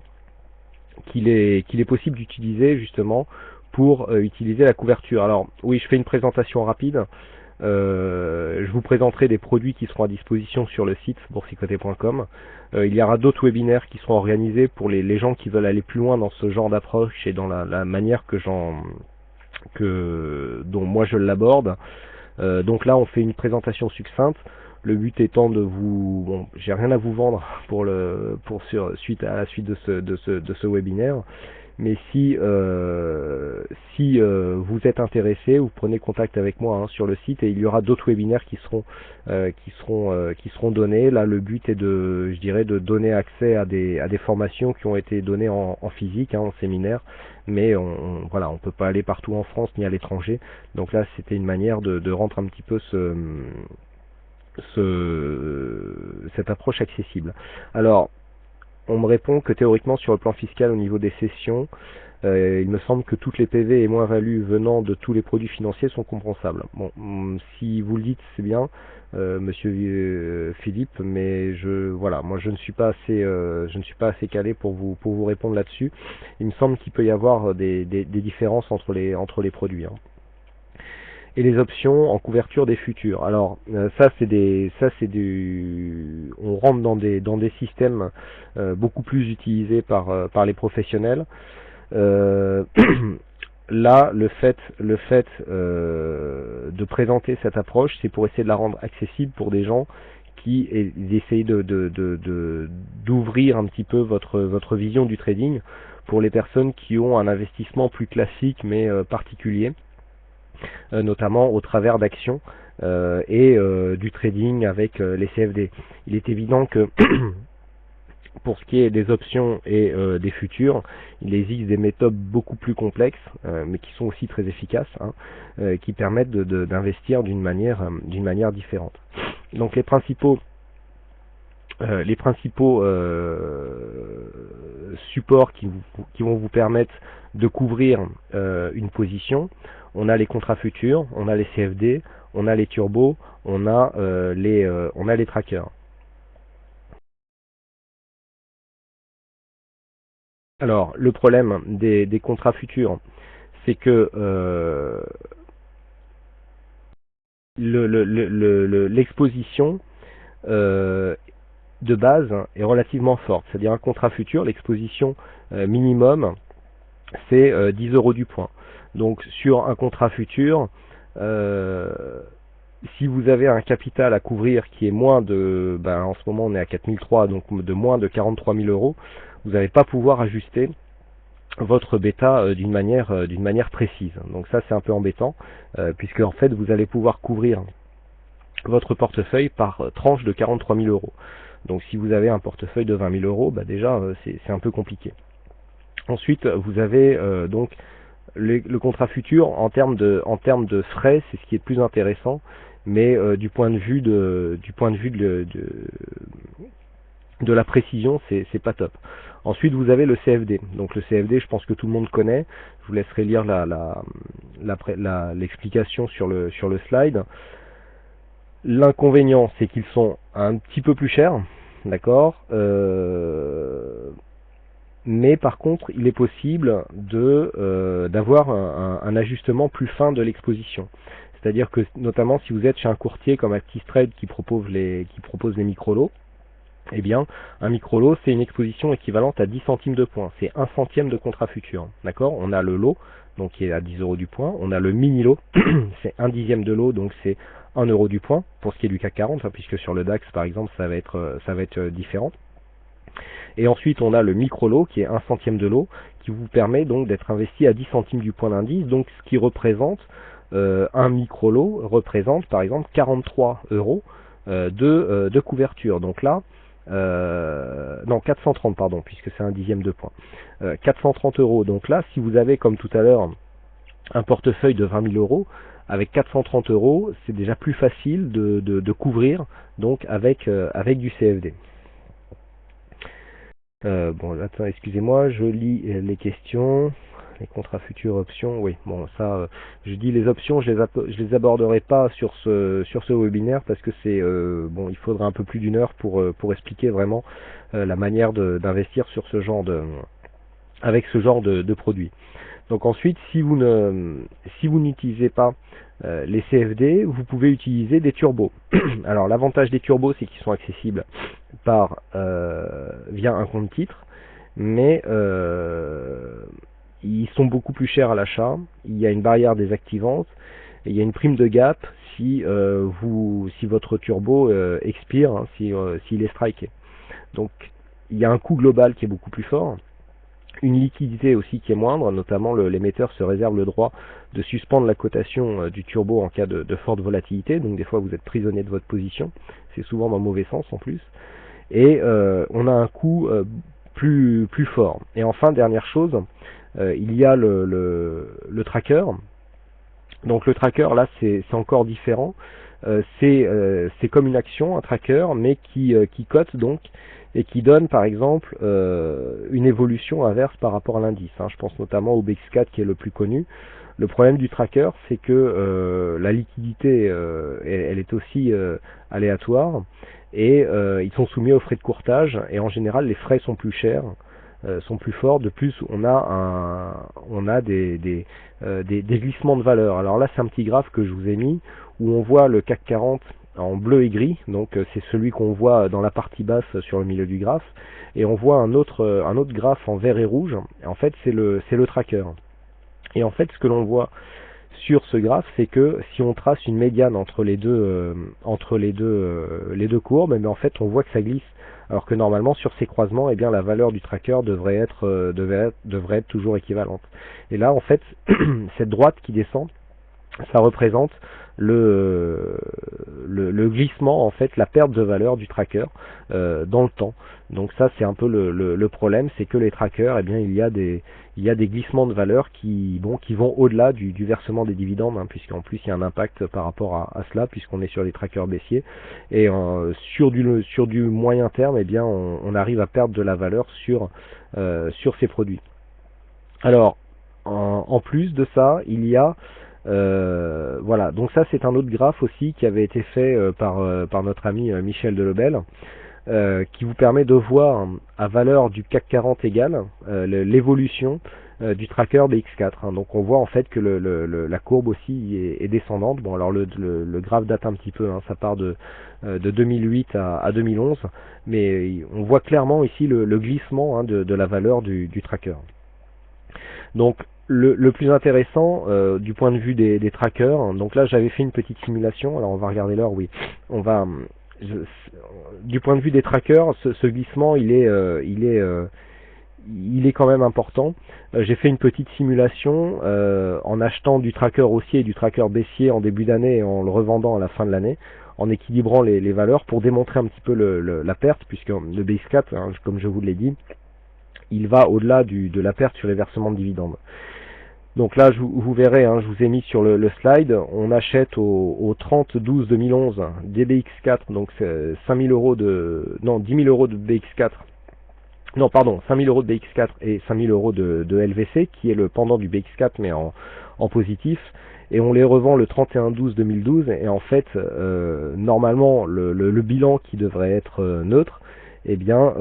qu'il est possible d'utiliser justement pour utiliser la couverture. Alors oui, je fais une présentation rapide. Je vous présenterai des produits qui seront à disposition sur le site boursicoté.com. Il y aura d'autres webinaires qui seront organisés pour les gens qui veulent aller plus loin dans ce genre d'approche et dans la manière dont moi je l'aborde. Donc là, on fait une présentation succincte. Le but étant de vous, bon, j'ai rien à vous vendre suite à la suite de ce webinaire, mais si vous êtes intéressé, vous prenez contact avec moi hein, sur le site et il y aura d'autres webinaires qui seront donnés. Là, le but est de donner accès à des formations qui ont été données en physique, hein, en séminaire, mais voilà, on peut pas aller partout en France ni à l'étranger. Donc là, c'était une manière de rendre un petit peu cette approche accessible. Alors, on me répond que théoriquement sur le plan fiscal au niveau des cessions, il me semble que toutes les PV et moins-values venant de tous les produits financiers sont compensables. Bon, si vous le dites, c'est bien, monsieur Philippe, mais voilà, moi je ne suis pas assez calé pour vous répondre là-dessus. Il me semble qu'il peut y avoir des différences entre les produits. Hein. Et les options en couverture des futurs. Alors on rentre dans des systèmes beaucoup plus utilisés par les professionnels. Là, le fait de présenter cette approche, c'est pour essayer de la rendre accessible pour des gens qui essayent d'ouvrir un petit peu votre vision du trading pour les personnes qui ont un investissement plus classique mais particulier. Notamment au travers d'actions et du trading avec les CFD. Il est évident que pour ce qui est des options et des futurs, il existe des méthodes beaucoup plus complexes, mais qui sont aussi très efficaces, hein, qui permettent d'investir d'une manière différente. Donc les principaux supports qui vont vous permettre de couvrir une position. On a les contrats futurs, on a les CFD, on a les turbos, on a les trackers. Alors, le problème des contrats futurs, c'est que l'exposition de base est relativement forte. C'est-à-dire un contrat futur, l'exposition minimum, c'est 10 € du point. Donc sur un contrat futur, si vous avez un capital à couvrir qui est moins de, en ce moment on est à 4003, donc de moins de 43 000 €, vous n'allez pas pouvoir ajuster votre bêta d'une manière précise. Donc ça c'est un peu embêtant, puisque en fait vous allez pouvoir couvrir votre portefeuille par tranche de 43 000 €. Donc si vous avez un portefeuille de 20 000 euros, bah déjà c'est un peu compliqué. Ensuite, vous avez donc le contrat futur en termes de frais, c'est ce qui est le plus intéressant, mais du point de vue de la précision, c'est pas top. Ensuite, vous avez le CFD. Donc le CFD, je pense que tout le monde connaît. Je vous laisserai lire l'explication sur le slide. L'inconvénient, c'est qu'ils sont un petit peu plus chers, d'accord, mais par contre, il est possible d'avoir un ajustement plus fin de l'exposition. C'est-à-dire que, notamment, si vous êtes chez un courtier comme ActiveTrade qui propose les micro-lots, eh bien, un micro-lot, c'est une exposition équivalente à 10 centimes de point. C'est 1 centième de contrat futur. D'accord? On a le lot, donc qui est à 10 euros du point. On a le mini-lot, c'est 1 dixième de lot, donc c'est 1 euro du point, pour ce qui est du CAC 40, puisque sur le DAX, par exemple, ça va être différent. Et ensuite, on a le micro-lot, qui est 1 centième de lot, qui vous permet donc d'être investi à 10 centimes du point d'indice, donc ce qui représente, un micro-lot représente, par exemple, 43 euros de couverture. Donc là, non, 430 pardon, puisque c'est un dixième de point. 430 euros. Donc là, si vous avez comme tout à l'heure un portefeuille de 20 000 euros, avec 430 euros, c'est déjà plus facile de couvrir donc avec du CFD. Bon, attends, excusez-moi, je lis les questions. Les contrats futurs, options, oui, bon, ça, je dis les options, je les aborderai pas sur ce webinaire parce que c'est, bon, il faudra un peu plus d'une heure pour expliquer vraiment la manière d'investir sur avec ce genre de produits. Donc ensuite, si vous n'utilisez pas les CFD, vous pouvez utiliser des turbos. Alors l'avantage des turbos, c'est qu'ils sont accessibles via un compte titre, mais ils sont beaucoup plus chers à l'achat, il y a une barrière désactivante, et il y a une prime de gap si votre turbo expire, hein, s'il est striké. Donc il y a un coût global qui est beaucoup plus fort, une liquidité aussi qui est moindre, notamment l'émetteur se réserve le droit de suspendre la cotation du turbo en cas de forte volatilité, donc des fois vous êtes prisonnier de votre position, c'est souvent dans le mauvais sens en plus, et on a un coût plus fort. Et enfin, dernière chose, il y a le tracker. Donc le tracker, là, c'est encore différent. C'est comme une action, un tracker, mais qui cote donc et qui donne par exemple une évolution inverse par rapport à l'indice. Je pense notamment au BX4 qui est le plus connu. Le problème du tracker, c'est que la liquidité, elle est aussi aléatoire, et ils sont soumis aux frais de courtage, et en général les frais sont plus chers, sont plus forts. De plus, on a des glissements de valeur. Alors là, c'est un petit graphe que je vous ai mis où on voit le CAC 40 en bleu et gris, donc c'est celui qu'on voit dans la partie basse sur le milieu du graphe, et on voit un autre graphe en vert et rouge. Et en fait, c'est le tracker. Et en fait, ce que l'on voit sur ce graphe, c'est que si on trace une médiane entre les deux courbes, mais en fait, on voit que ça glisse. Alors que normalement, sur ces croisements, eh bien, la valeur du tracker devrait être toujours équivalente. Et là, en fait, cette droite qui descend, ça représente le glissement, en fait, la perte de valeur du tracker dans le temps. Donc ça, c'est un peu le problème, c'est que les trackers, eh bien, il y a des glissements de valeur qui vont au-delà du versement des dividendes, puisqu'en plus il y a un impact par rapport à cela, puisqu'on est sur les trackers baissiers, et sur du moyen terme, eh bien, on arrive à perdre de la valeur sur ces produits. Alors, en plus de ça, il y a voilà, donc ça c'est un autre graphe aussi qui avait été fait par notre ami Michel Delobel, qui vous permet de voir à valeur du CAC 40 égale l'évolution du tracker BX4. Donc on voit en fait que la courbe aussi est descendante. Bon, alors le graphe date un petit peu, ça part de 2008 à 2011, mais on voit clairement ici le glissement de la valeur du tracker. Donc le plus intéressant du point de vue des trackers, donc là j'avais fait une petite simulation, alors on va regarder l'heure, oui, du point de vue des trackers, ce glissement il est quand même important. J'ai fait une petite simulation en achetant du tracker haussier et du tracker baissier en début d'année et en le revendant à la fin de l'année. en équilibrant les valeurs pour démontrer un petit peu la perte, puisque le BX4, hein, comme je vous l'ai dit, il va au-delà de la perte sur les versements de dividendes. Donc là, vous verrez, hein, je vous ai mis sur le slide, on achète au 30-12-2011 des BX4, donc 5 000 euros non, 10 000 euros de BX4, non pardon, 5 000 euros de BX4 et 5 000 euros de LVC, qui est le pendant du BX4 mais en positif, et on les revend le 31-12-2012, et en fait, normalement, le bilan qui devrait être neutre, eh bien,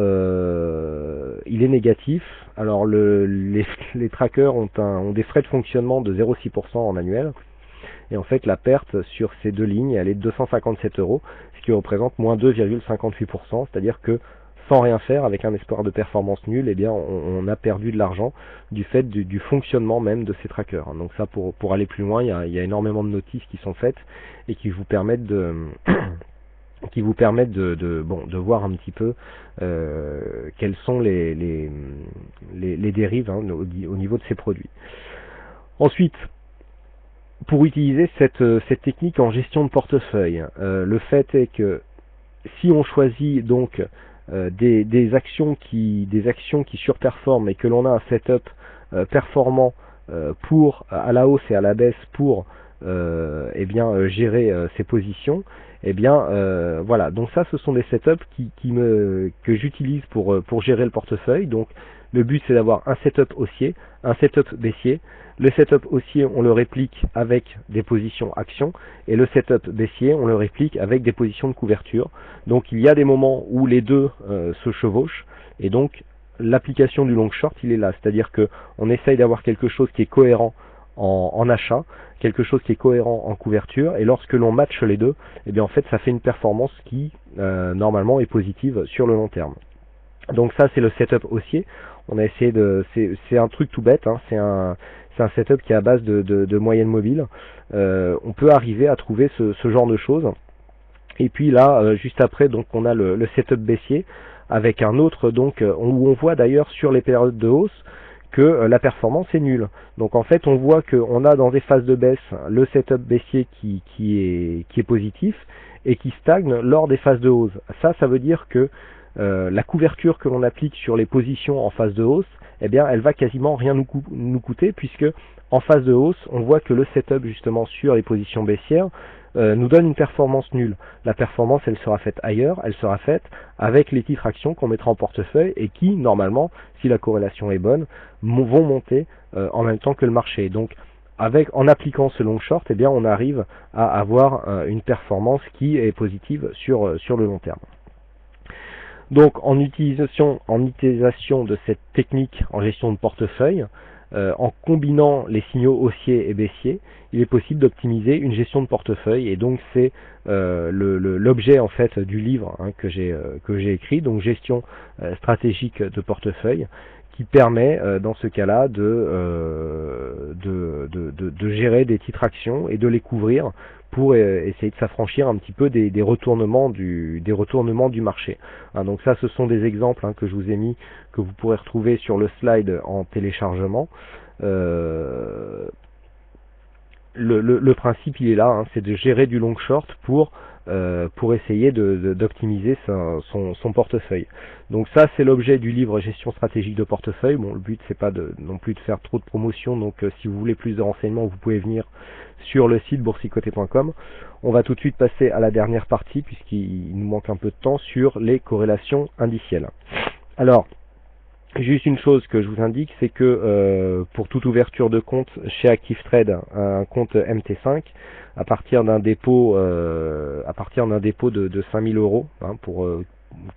il est négatif. Alors, les trackers ont des frais de fonctionnement de 0,6% en annuel. Et en fait, la perte sur ces deux lignes, elle est de 257 euros, ce qui représente moins 2,58%. C'est-à-dire que sans rien faire, avec un espoir de performance nul, eh bien, on a perdu de l'argent du fait du fonctionnement même de ces trackers. Donc ça, pour aller plus loin, il y a énormément de notices qui sont faites et qui vous permettent de... de voir un petit peu quelles sont les dérives, hein, au niveau de ces produits. Ensuite, pour utiliser cette technique en gestion de portefeuille, le fait est que si on choisit donc des actions qui surperforment et que l'on a un setup performant pour à la hausse et à la baisse pour gérer ces positions, voilà, donc ça ce sont des setups que j'utilise pour gérer le portefeuille. Donc le but c'est d'avoir un setup haussier, un setup baissier. Le setup haussier on le réplique avec des positions actions, et le setup baissier on le réplique avec des positions de couverture. Donc il y a des moments où les deux se chevauchent, et donc l'application du long short il est là, c'est-à-dire que on essaye d'avoir quelque chose qui est cohérent en achat, quelque chose qui est cohérent en couverture, et lorsque l'on matche les deux, eh bien en fait ça fait une performance qui normalement est positive sur le long terme. Donc ça c'est le setup haussier. On a essayé c'est un truc tout bête, hein, c'est un setup qui est à base de moyenne mobile. On peut arriver à trouver ce genre de choses. Et puis là, juste après, donc on a le setup baissier avec un autre, donc où on voit d'ailleurs sur les périodes de hausse que la performance est nulle. Donc en fait on voit qu'on a dans des phases de baisse le setup baissier qui est positif et qui stagne lors des phases de hausse. Ça veut dire que la couverture que l'on applique sur les positions en phase de hausse, eh bien elle va quasiment rien nous coûter, puisque en phase de hausse on voit que le setup justement sur les positions baissières nous donne une performance nulle. La performance elle sera faite ailleurs, elle sera faite avec les titres actions qu'on mettra en portefeuille et qui normalement, si la corrélation est bonne, vont monter en même temps que le marché. Donc en appliquant ce long short, eh bien on arrive à avoir une performance qui est positive sur le long terme. Donc en utilisation de cette technique en gestion de portefeuille, en combinant les signaux haussiers et baissiers, il est possible d'optimiser une gestion de portefeuille, et donc c'est l'objet en fait du livre, hein, que j'ai écrit, donc gestion stratégique de portefeuille, qui permet dans ce cas-là de gérer des titres actions et de les couvrir pour essayer de s'affranchir un petit peu des retournements du marché. Hein, donc ça, ce sont des exemples, hein, que je vous ai mis, que vous pourrez retrouver sur le slide en téléchargement. Le principe, il est là, hein, c'est de gérer du long short pour essayer d'optimiser son portefeuille. Donc ça, c'est l'objet du livre Gestion stratégique de portefeuille. Bon, le but c'est pas non plus de faire trop de promotion, donc si vous voulez plus de renseignements, vous pouvez venir sur le site boursicoté.com. On va tout de suite passer à la dernière partie, puisqu'il nous manque un peu de temps, sur les corrélations indicielles. Alors, juste une chose que je vous indique, c'est que pour toute ouverture de compte chez ActiveTrade, un compte MT5, à partir d'un dépôt de 5 000 euros, hein,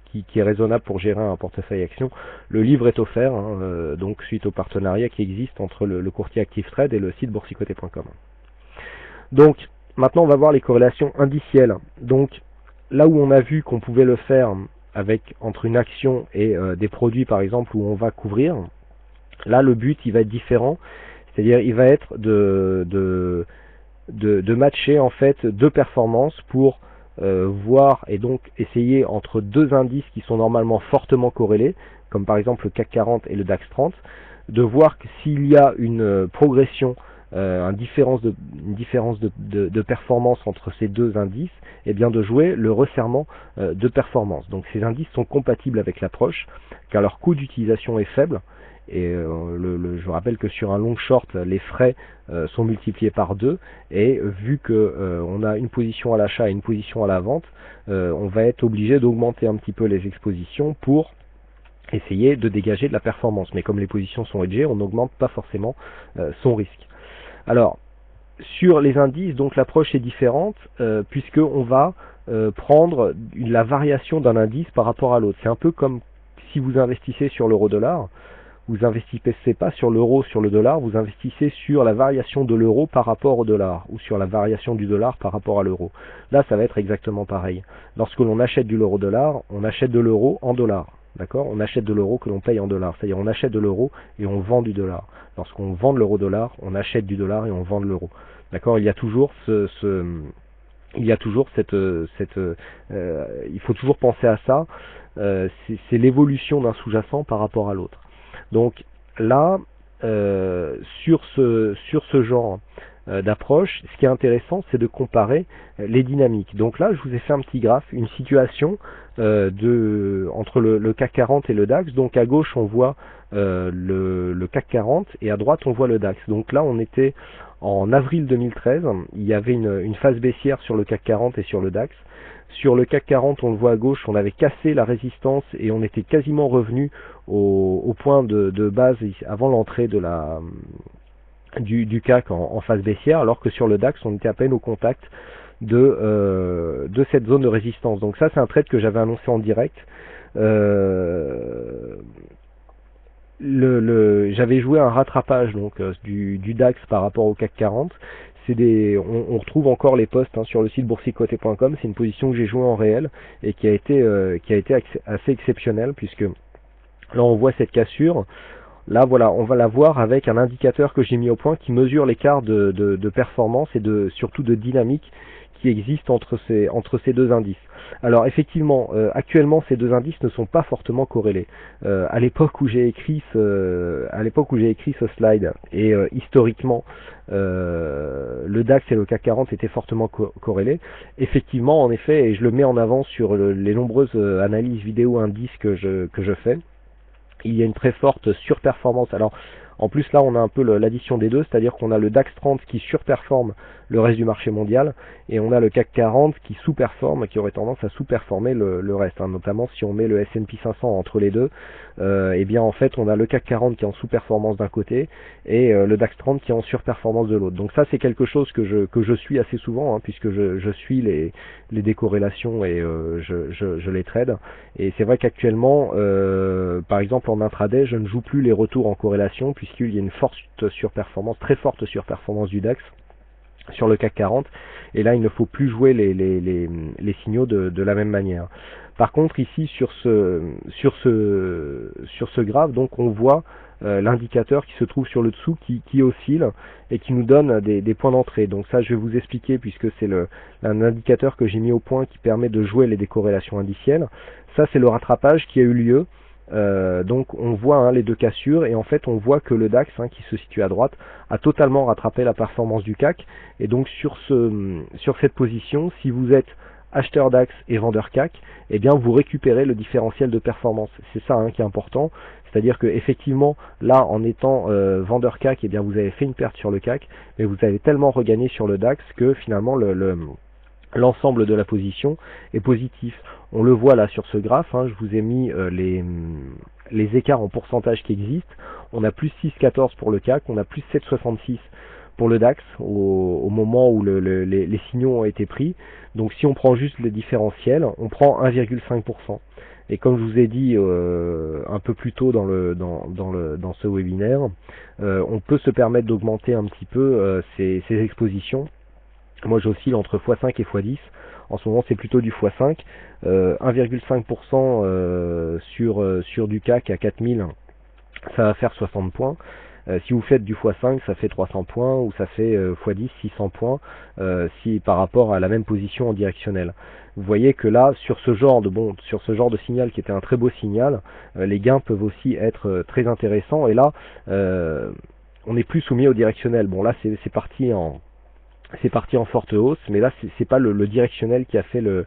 qui est raisonnable pour gérer un portefeuille action, le livre est offert, hein, donc suite au partenariat qui existe entre le courtier ActiveTrade et le site boursicoté.com. Donc maintenant on va voir les corrélations indicielles. Donc là où on a vu qu'on pouvait le faire entre une action et des produits par exemple où on va couvrir, là le but il va être différent, c'est-à-dire il va être de matcher en fait deux performances pour voir et donc essayer entre deux indices qui sont normalement fortement corrélés, comme par exemple le CAC 40 et le DAX 30, de voir que s'il y a une progression une différence de performance entre ces deux indices, et bien de jouer le resserrement de performance. Donc ces indices sont compatibles avec l'approche, car leur coût d'utilisation est faible. Et je rappelle que sur un long short, les frais sont multipliés par 2, et vu que on a une position à l'achat et une position à la vente, on va être obligé d'augmenter un petit peu les expositions pour essayer de dégager de la performance. Mais comme les positions sont hedgées, on n'augmente pas forcément son risque. Alors, sur les indices, donc l'approche est différente, puisqu'on va prendre la variation d'un indice par rapport à l'autre. C'est un peu comme si vous investissez sur l'euro-dollar. Vous n'investissez pas sur l'euro, sur le dollar, vous investissez sur la variation de l'euro par rapport au dollar, ou sur la variation du dollar par rapport à l'euro. Là, ça va être exactement pareil. Lorsque l'on achète du l'euro-dollar, on achète de l'euro en dollars. D'accord? On achète de l'euro que l'on paye en dollars. C'est-à-dire on achète de l'euro et on vend du dollar. Lorsqu'on vend de l'euro-dollar, on achète du dollar et on vend de l'euro. D'accord? Il y a toujours il faut toujours penser à ça. C'est l'évolution d'un sous-jacent par rapport à l'autre. Donc là, sur ce genre d'approche, ce qui est intéressant, c'est de comparer les dynamiques. Donc là, je vous ai fait un petit graphe, une situation entre le CAC 40 et le DAX. Donc à gauche, on voit le CAC 40 et à droite, on voit le DAX. Donc là, on était en avril 2013, il y avait une phase baissière sur le CAC 40 et sur le DAX. Sur le CAC 40, on le voit à gauche, on avait cassé la résistance et on était quasiment revenu au point de base avant l'entrée du CAC en phase baissière, alors que sur le DAX, on était à peine au contact de cette zone de résistance. Donc ça, c'est un trade que j'avais annoncé en direct. J'avais joué un rattrapage donc du DAX par rapport au CAC 40. On retrouve encore les posts sur le site boursicoté.com. C'est une position que j'ai jouée en réel et qui a été assez exceptionnelle, puisque là on voit cette cassure. Là voilà, on va la voir avec un indicateur que j'ai mis au point qui mesure l'écart de performance et surtout de dynamique qui existe entre ces deux indices. Alors effectivement, actuellement ces deux indices ne sont pas fortement corrélés. À l'époque où j'ai écrit ce slide, et historiquement le DAX et le CAC 40 étaient fortement corrélés. Effectivement, en effet, et je le mets en avant sur les nombreuses analyses vidéo indices que je fais, il y a une très forte surperformance. Alors en plus là on a un peu l'addition des deux, c'est-à-dire qu'on a le DAX 30 qui surperforme le reste du marché mondial, et on a le CAC 40 qui sous-performe, qui aurait tendance à sous-performer le reste, notamment si on met le S&P 500 entre les deux, et bien en fait on a le CAC 40 qui est en sous-performance d'un côté et le DAX 30 qui est en surperformance de l'autre. Donc ça c'est quelque chose que je suis assez souvent, puisque je suis les décorrélations et je les trade. Et c'est vrai qu'actuellement, par exemple en intraday, je ne joue plus les retours en corrélation, puisqu'il y a une forte surperformance, très forte surperformance du DAX sur le CAC 40, et là il ne faut plus jouer les signaux de la même manière. Par contre ici sur ce graphe, donc on voit l'indicateur qui se trouve sur le dessous qui oscille et qui nous donne des points d'entrée. Donc ça je vais vous expliquer, puisque c'est un indicateur que j'ai mis au point qui permet de jouer les décorrélations indicielles. Ça c'est le rattrapage qui a eu lieu. Donc on voit les deux cassures, et en fait on voit que le DAX qui se situe à droite a totalement rattrapé la performance du CAC. Et donc sur cette position, si vous êtes acheteur DAX et vendeur CAC, eh bien vous récupérez le différentiel de performance. C'est ça qui est important, c'est-à-dire que effectivement là en étant vendeur CAC, eh bien vous avez fait une perte sur le CAC, mais vous avez tellement regagné sur le DAX que finalement l'ensemble de la position est positif. On le voit là sur ce graphe, je vous ai mis les écarts en pourcentage qui existent. On a plus 6,14 pour le CAC, on a plus 7,66 pour le DAX au moment où les signaux ont été pris. Donc si on prend juste les différentiels, on prend 1,5%. Et comme je vous ai dit un peu plus tôt dans ce webinaire, on peut se permettre d'augmenter un petit peu ces expositions. Moi j'oscille entre x5 et x10. En ce moment c'est plutôt du x5. 1,5% sur du CAC à 4000, ça va faire 60 points. Si vous faites du x5, ça fait 300 points, ou ça fait x10, 600 points, par rapport à la même position en directionnel. Vous voyez que là, sur ce genre de signal qui était un très beau signal, les gains peuvent aussi être très intéressants. Et là, on n'est plus soumis au directionnel. Bon là c'est parti en forte hausse, mais là c'est pas le directionnel qui a fait le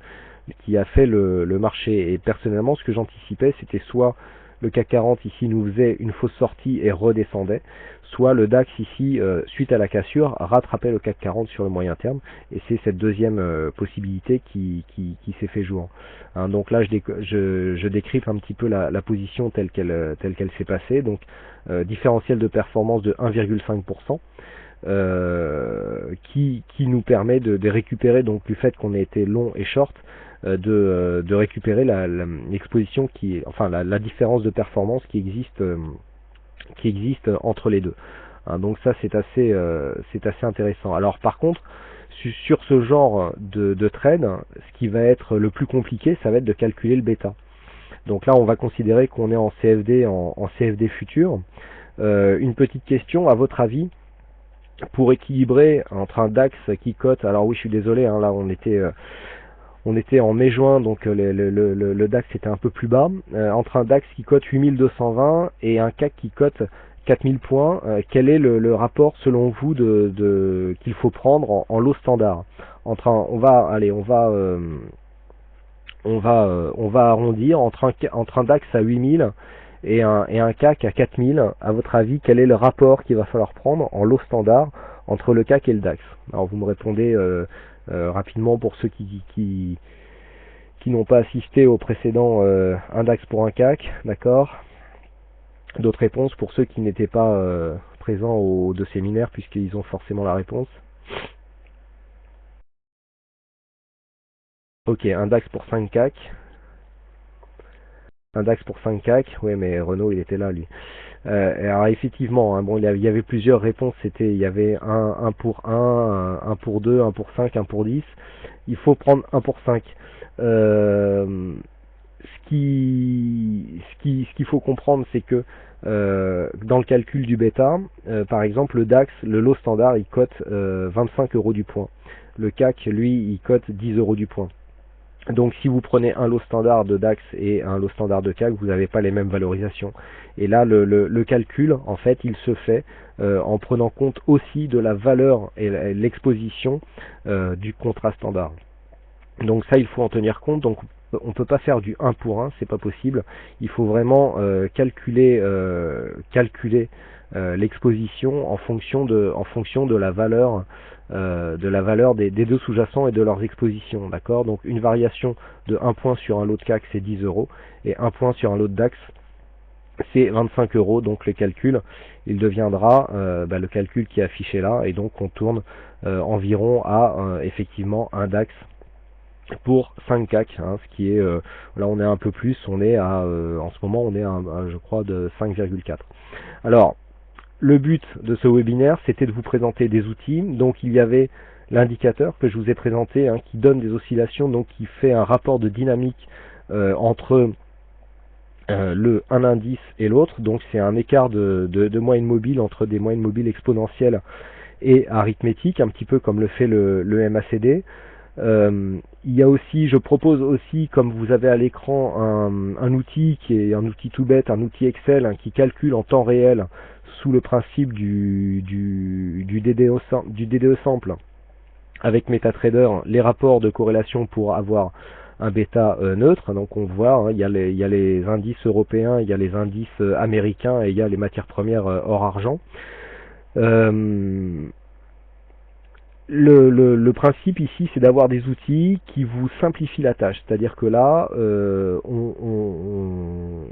marché. Et personnellement, ce que j'anticipais, c'était soit le CAC 40 ici nous faisait une fausse sortie et redescendait, soit le DAX ici, suite à la cassure, rattrapait le CAC 40 sur le moyen terme, et c'est cette deuxième possibilité qui s'est fait jour. Hein, donc là, je décrypte un petit peu la position telle qu'elle s'est passée. Donc différentiel de performance de 1,5%. Qui nous permet de récupérer, donc du fait qu'on ait été long et short, de récupérer l'exposition enfin la différence de performance qui existe entre les deux. Hein, donc ça c'est assez intéressant. Alors par contre, sur ce genre de trade, ce qui va être le plus compliqué, ça va être de calculer le bêta. Donc là on va considérer qu'on est en CFD, en CFD futur. Une petite question, à votre avis, pour équilibrer entre un DAX qui cote, alors oui je suis désolé, hein, là on était en mai-juin, donc le DAX était un peu plus bas, entre un DAX qui cote 8220 et un CAC qui cote 4000 points, quel est le rapport selon vous qu'il faut prendre en lot standard? On va arrondir entre un DAX à 8000 et un CAC à 4000, à votre avis, quel est le rapport qu'il va falloir prendre en lot standard entre le CAC et le DAX? Alors vous me répondez rapidement pour ceux qui n'ont pas assisté au précédent un DAX pour un CAC, d'accord? D'autres réponses pour ceux qui n'étaient pas présents aux deux séminaires, puisqu'ils ont forcément la réponse. Ok, un DAX pour 5 CAC. Un DAX pour 5 CAC, oui mais Renaud il était là lui. Alors effectivement, hein, bon, il y avait plusieurs réponses, il y avait un pour 1 pour 2, 1 pour 5, 1 pour 10. Il faut prendre 1 pour 5. Ce qu'il faut comprendre, c'est que dans le calcul du bêta, par exemple le DAX, le lot standard, il cote 25 euros du point. Le CAC, lui, il cote 10 euros du point. Donc si vous prenez un lot standard de DAX et un lot standard de CAC, vous n'avez pas les mêmes valorisations. Et là, le calcul, en fait, il se fait en prenant compte aussi de la valeur et l'exposition du contrat standard. Donc ça, il faut en tenir compte. Donc on ne peut pas faire du 1 pour 1, c'est pas possible. Il faut vraiment calculer l'exposition en fonction de la valeur des deux sous-jacents et de leurs expositions, d'accord? Donc une variation de 1 point sur un lot de CAC, c'est 10 euros, et 1 point sur un lot de DAX, c'est 25 euros. Donc le calcul, il deviendra le calcul qui est affiché là, et donc on tourne environ à effectivement un DAX pour 5 CAC, hein, ce qui est, là on est un peu plus, on est en ce moment on est à je crois de 5,4. Alors, le but de ce webinaire, c'était de vous présenter des outils. Donc il y avait l'indicateur que je vous ai présenté, hein, qui donne des oscillations, donc qui fait un rapport de dynamique entre un indice et l'autre. Donc c'est un écart de moyenne mobile entre des moyennes mobiles exponentielles et arithmétiques, un petit peu comme le fait le MACD. Il y a aussi, je propose aussi, comme vous avez à l'écran, un outil qui est un outil tout bête, un outil Excel, hein, qui calcule en temps réel sous le principe du DDE sample avec MetaTrader les rapports de corrélation pour avoir un bêta neutre. Donc on voit, hein, il y a les indices européens, il y a les indices américains et il y a les matières premières hors argent. Le principe ici, c'est d'avoir des outils qui vous simplifient la tâche. C'est-à-dire que là,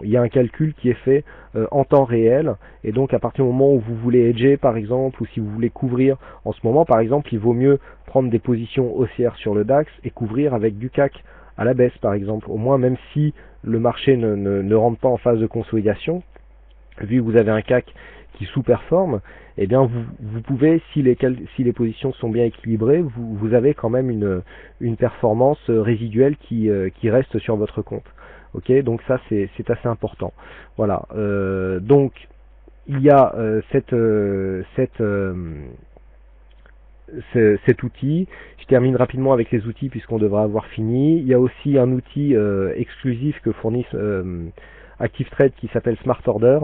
il y a un calcul qui est fait en temps réel. Et donc, à partir du moment où vous voulez hedger, par exemple, ou si vous voulez couvrir, en ce moment, par exemple, il vaut mieux prendre des positions haussières sur le DAX et couvrir avec du CAC à la baisse, par exemple. Au moins, même si le marché ne rentre pas en phase de consolidation, vu que vous avez un CAC qui sous-performe, eh bien vous pouvez, si les positions sont bien équilibrées, vous avez quand même une performance résiduelle qui reste sur votre compte. Ok, donc ça c'est assez important. Voilà. Donc il y a cet outil. Je termine rapidement avec les outils puisqu'on devra avoir fini. Il y a aussi un outil exclusif que fournissent ActiveTrade qui s'appelle Smart Order.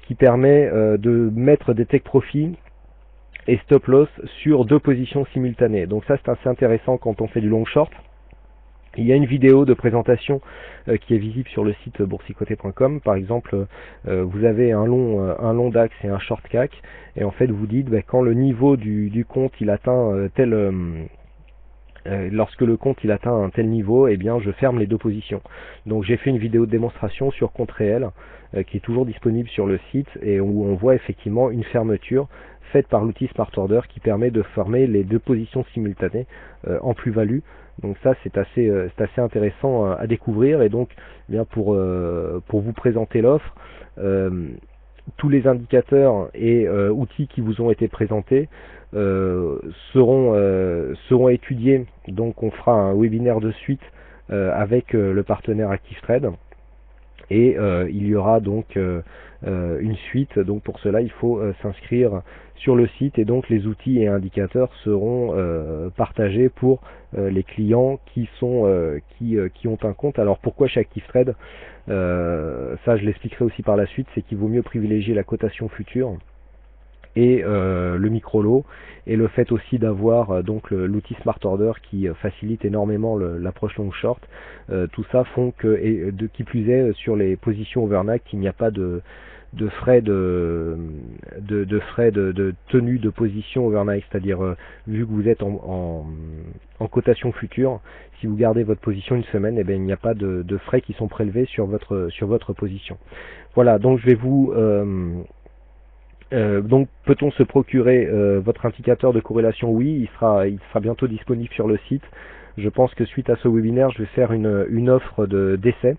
qui permet de mettre des take profits et stop loss sur 2 positions simultanées. Donc ça c'est assez intéressant quand on fait du long short. Il y a une vidéo de présentation qui est visible sur le site boursicoté.com. Par exemple, vous avez un long DAX et un short CAC, et en fait vous dites quand le niveau du compte il atteint lorsque le compte il atteint un tel niveau, eh bien je ferme les 2 positions. Donc j'ai fait une vidéo de démonstration sur compte réel qui est toujours disponible sur le site, et où on voit effectivement une fermeture faite par l'outil Smart Order qui permet de former les 2 positions simultanées en plus-value. Donc ça c'est assez intéressant à découvrir. Et donc bien pour vous présenter l'offre, tous les indicateurs et outils qui vous ont été présentés seront étudiés. Donc on fera un webinaire de suite avec le partenaire ActiveTrade, et il y aura donc une suite. Donc pour cela il faut s'inscrire sur le site, et donc les outils et indicateurs seront partagés pour les clients qui ont un compte. Alors pourquoi chez ActiveTrade, ça je l'expliquerai aussi par la suite, c'est qu'il vaut mieux privilégier la cotation future et le micro-lot, et le fait aussi d'avoir donc l'outil Smart Order qui facilite énormément l'approche long short. Tout ça font que, et qui plus est, sur les positions overnight, il n'y a pas de frais de tenue de position overnight, c'est-à-dire vu que vous êtes en cotation future, si vous gardez votre position une semaine, eh bien, il n'y a pas de frais qui sont prélevés sur votre position. Voilà, donc je vais vous donc peut-on se procurer votre indicateur de corrélation? Oui, il sera bientôt disponible sur le site. Je pense que suite à ce webinaire, je vais faire une offre d'essai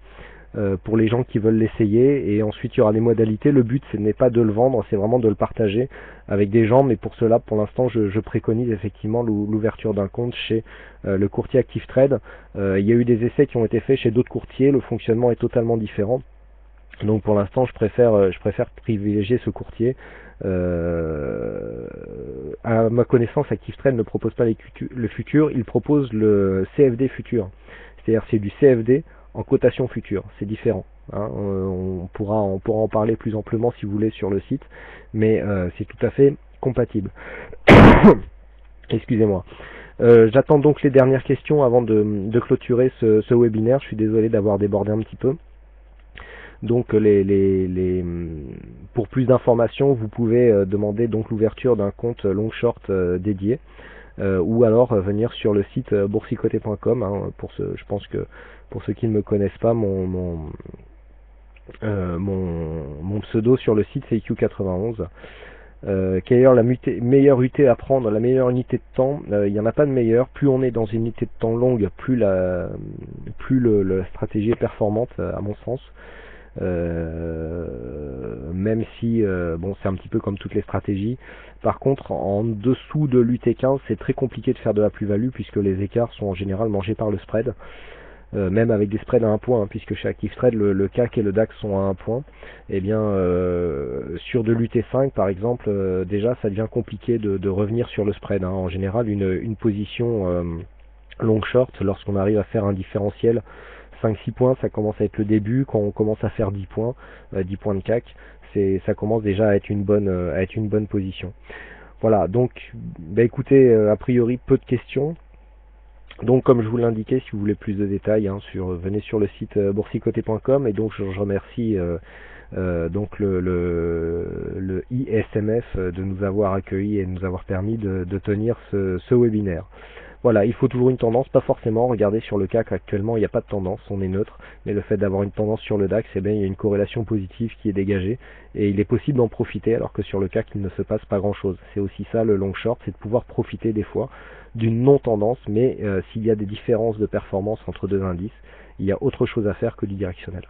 pour les gens qui veulent l'essayer, et ensuite il y aura des modalités. Le but ce n'est pas de le vendre, c'est vraiment de le partager avec des gens, mais pour cela pour l'instant je préconise effectivement l'ouverture d'un compte chez le courtier ActiveTrade. Il y a eu des essais qui ont été faits chez d'autres courtiers, le fonctionnement est totalement différent. Donc pour l'instant je préfère privilégier ce courtier. À ma connaissance, ActiveTrade ne propose pas le futur, il propose le CFD futur. C'est-à-dire c'est du CFD en cotation future, c'est différent. Hein. On pourra en parler plus amplement si vous voulez sur le site, mais c'est tout à fait compatible. Excusez-moi. J'attends donc les dernières questions avant de clôturer ce webinaire. Je suis désolé d'avoir débordé un petit peu. Donc pour plus d'informations, vous pouvez demander donc l'ouverture d'un compte long short dédié, ou alors venir sur le site boursicoté.com. Hein, je pense que pour ceux qui ne me connaissent pas, mon pseudo sur le site c'est IQ91. Quelle est la meilleure UT à prendre, la meilleure unité de temps? Il n'y en a pas de meilleure. Plus on est dans une unité de temps longue, plus la stratégie est performante à mon sens. Même si bon, c'est un petit peu comme toutes les stratégies. Par contre, en dessous de l'UT15, c'est très compliqué de faire de la plus-value, puisque les écarts sont en général mangés par le spread, même avec des spreads à 1 point, hein, puisque chez ActiveTrade le CAC et le DAX sont à 1 point. Et bien sur de l'UT5 par exemple, déjà ça devient compliqué de revenir sur le spread, hein. En général une position long short, lorsqu'on arrive à faire un différentiel 5-6 points, ça commence à être le début. Quand on commence à faire 10 points, 10 points de CAC, ça commence déjà à être une bonne position. Voilà, donc écoutez, a priori peu de questions. Donc comme je vous l'indiquais, si vous voulez plus de détails, hein, venez sur le site boursicoté.com, et donc je remercie donc le ISMF de nous avoir accueillis et de nous avoir permis de tenir ce webinaire. Voilà, il faut toujours une tendance, pas forcément. Regardez sur le CAC actuellement, il n'y a pas de tendance, on est neutre, mais le fait d'avoir une tendance sur le DAX, eh bien, il y a une corrélation positive qui est dégagée, et il est possible d'en profiter, alors que sur le CAC il ne se passe pas grand chose. C'est aussi ça le long short, c'est de pouvoir profiter des fois d'une non-tendance, mais s'il y a des différences de performance entre deux indices, il y a autre chose à faire que du directionnel.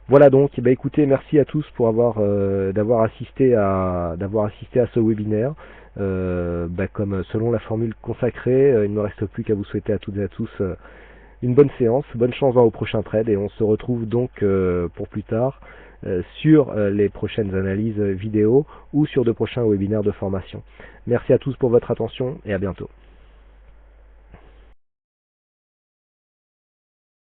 Voilà donc, écoutez, merci à tous pour d'avoir assisté à ce webinaire. Comme selon la formule consacrée, il ne me reste plus qu'à vous souhaiter à toutes et à tous une bonne séance, bonne chance dans vos prochains trades, et on se retrouve donc pour plus tard sur les prochaines analyses vidéo ou sur de prochains webinaires de formation. Merci à tous pour votre attention et à bientôt.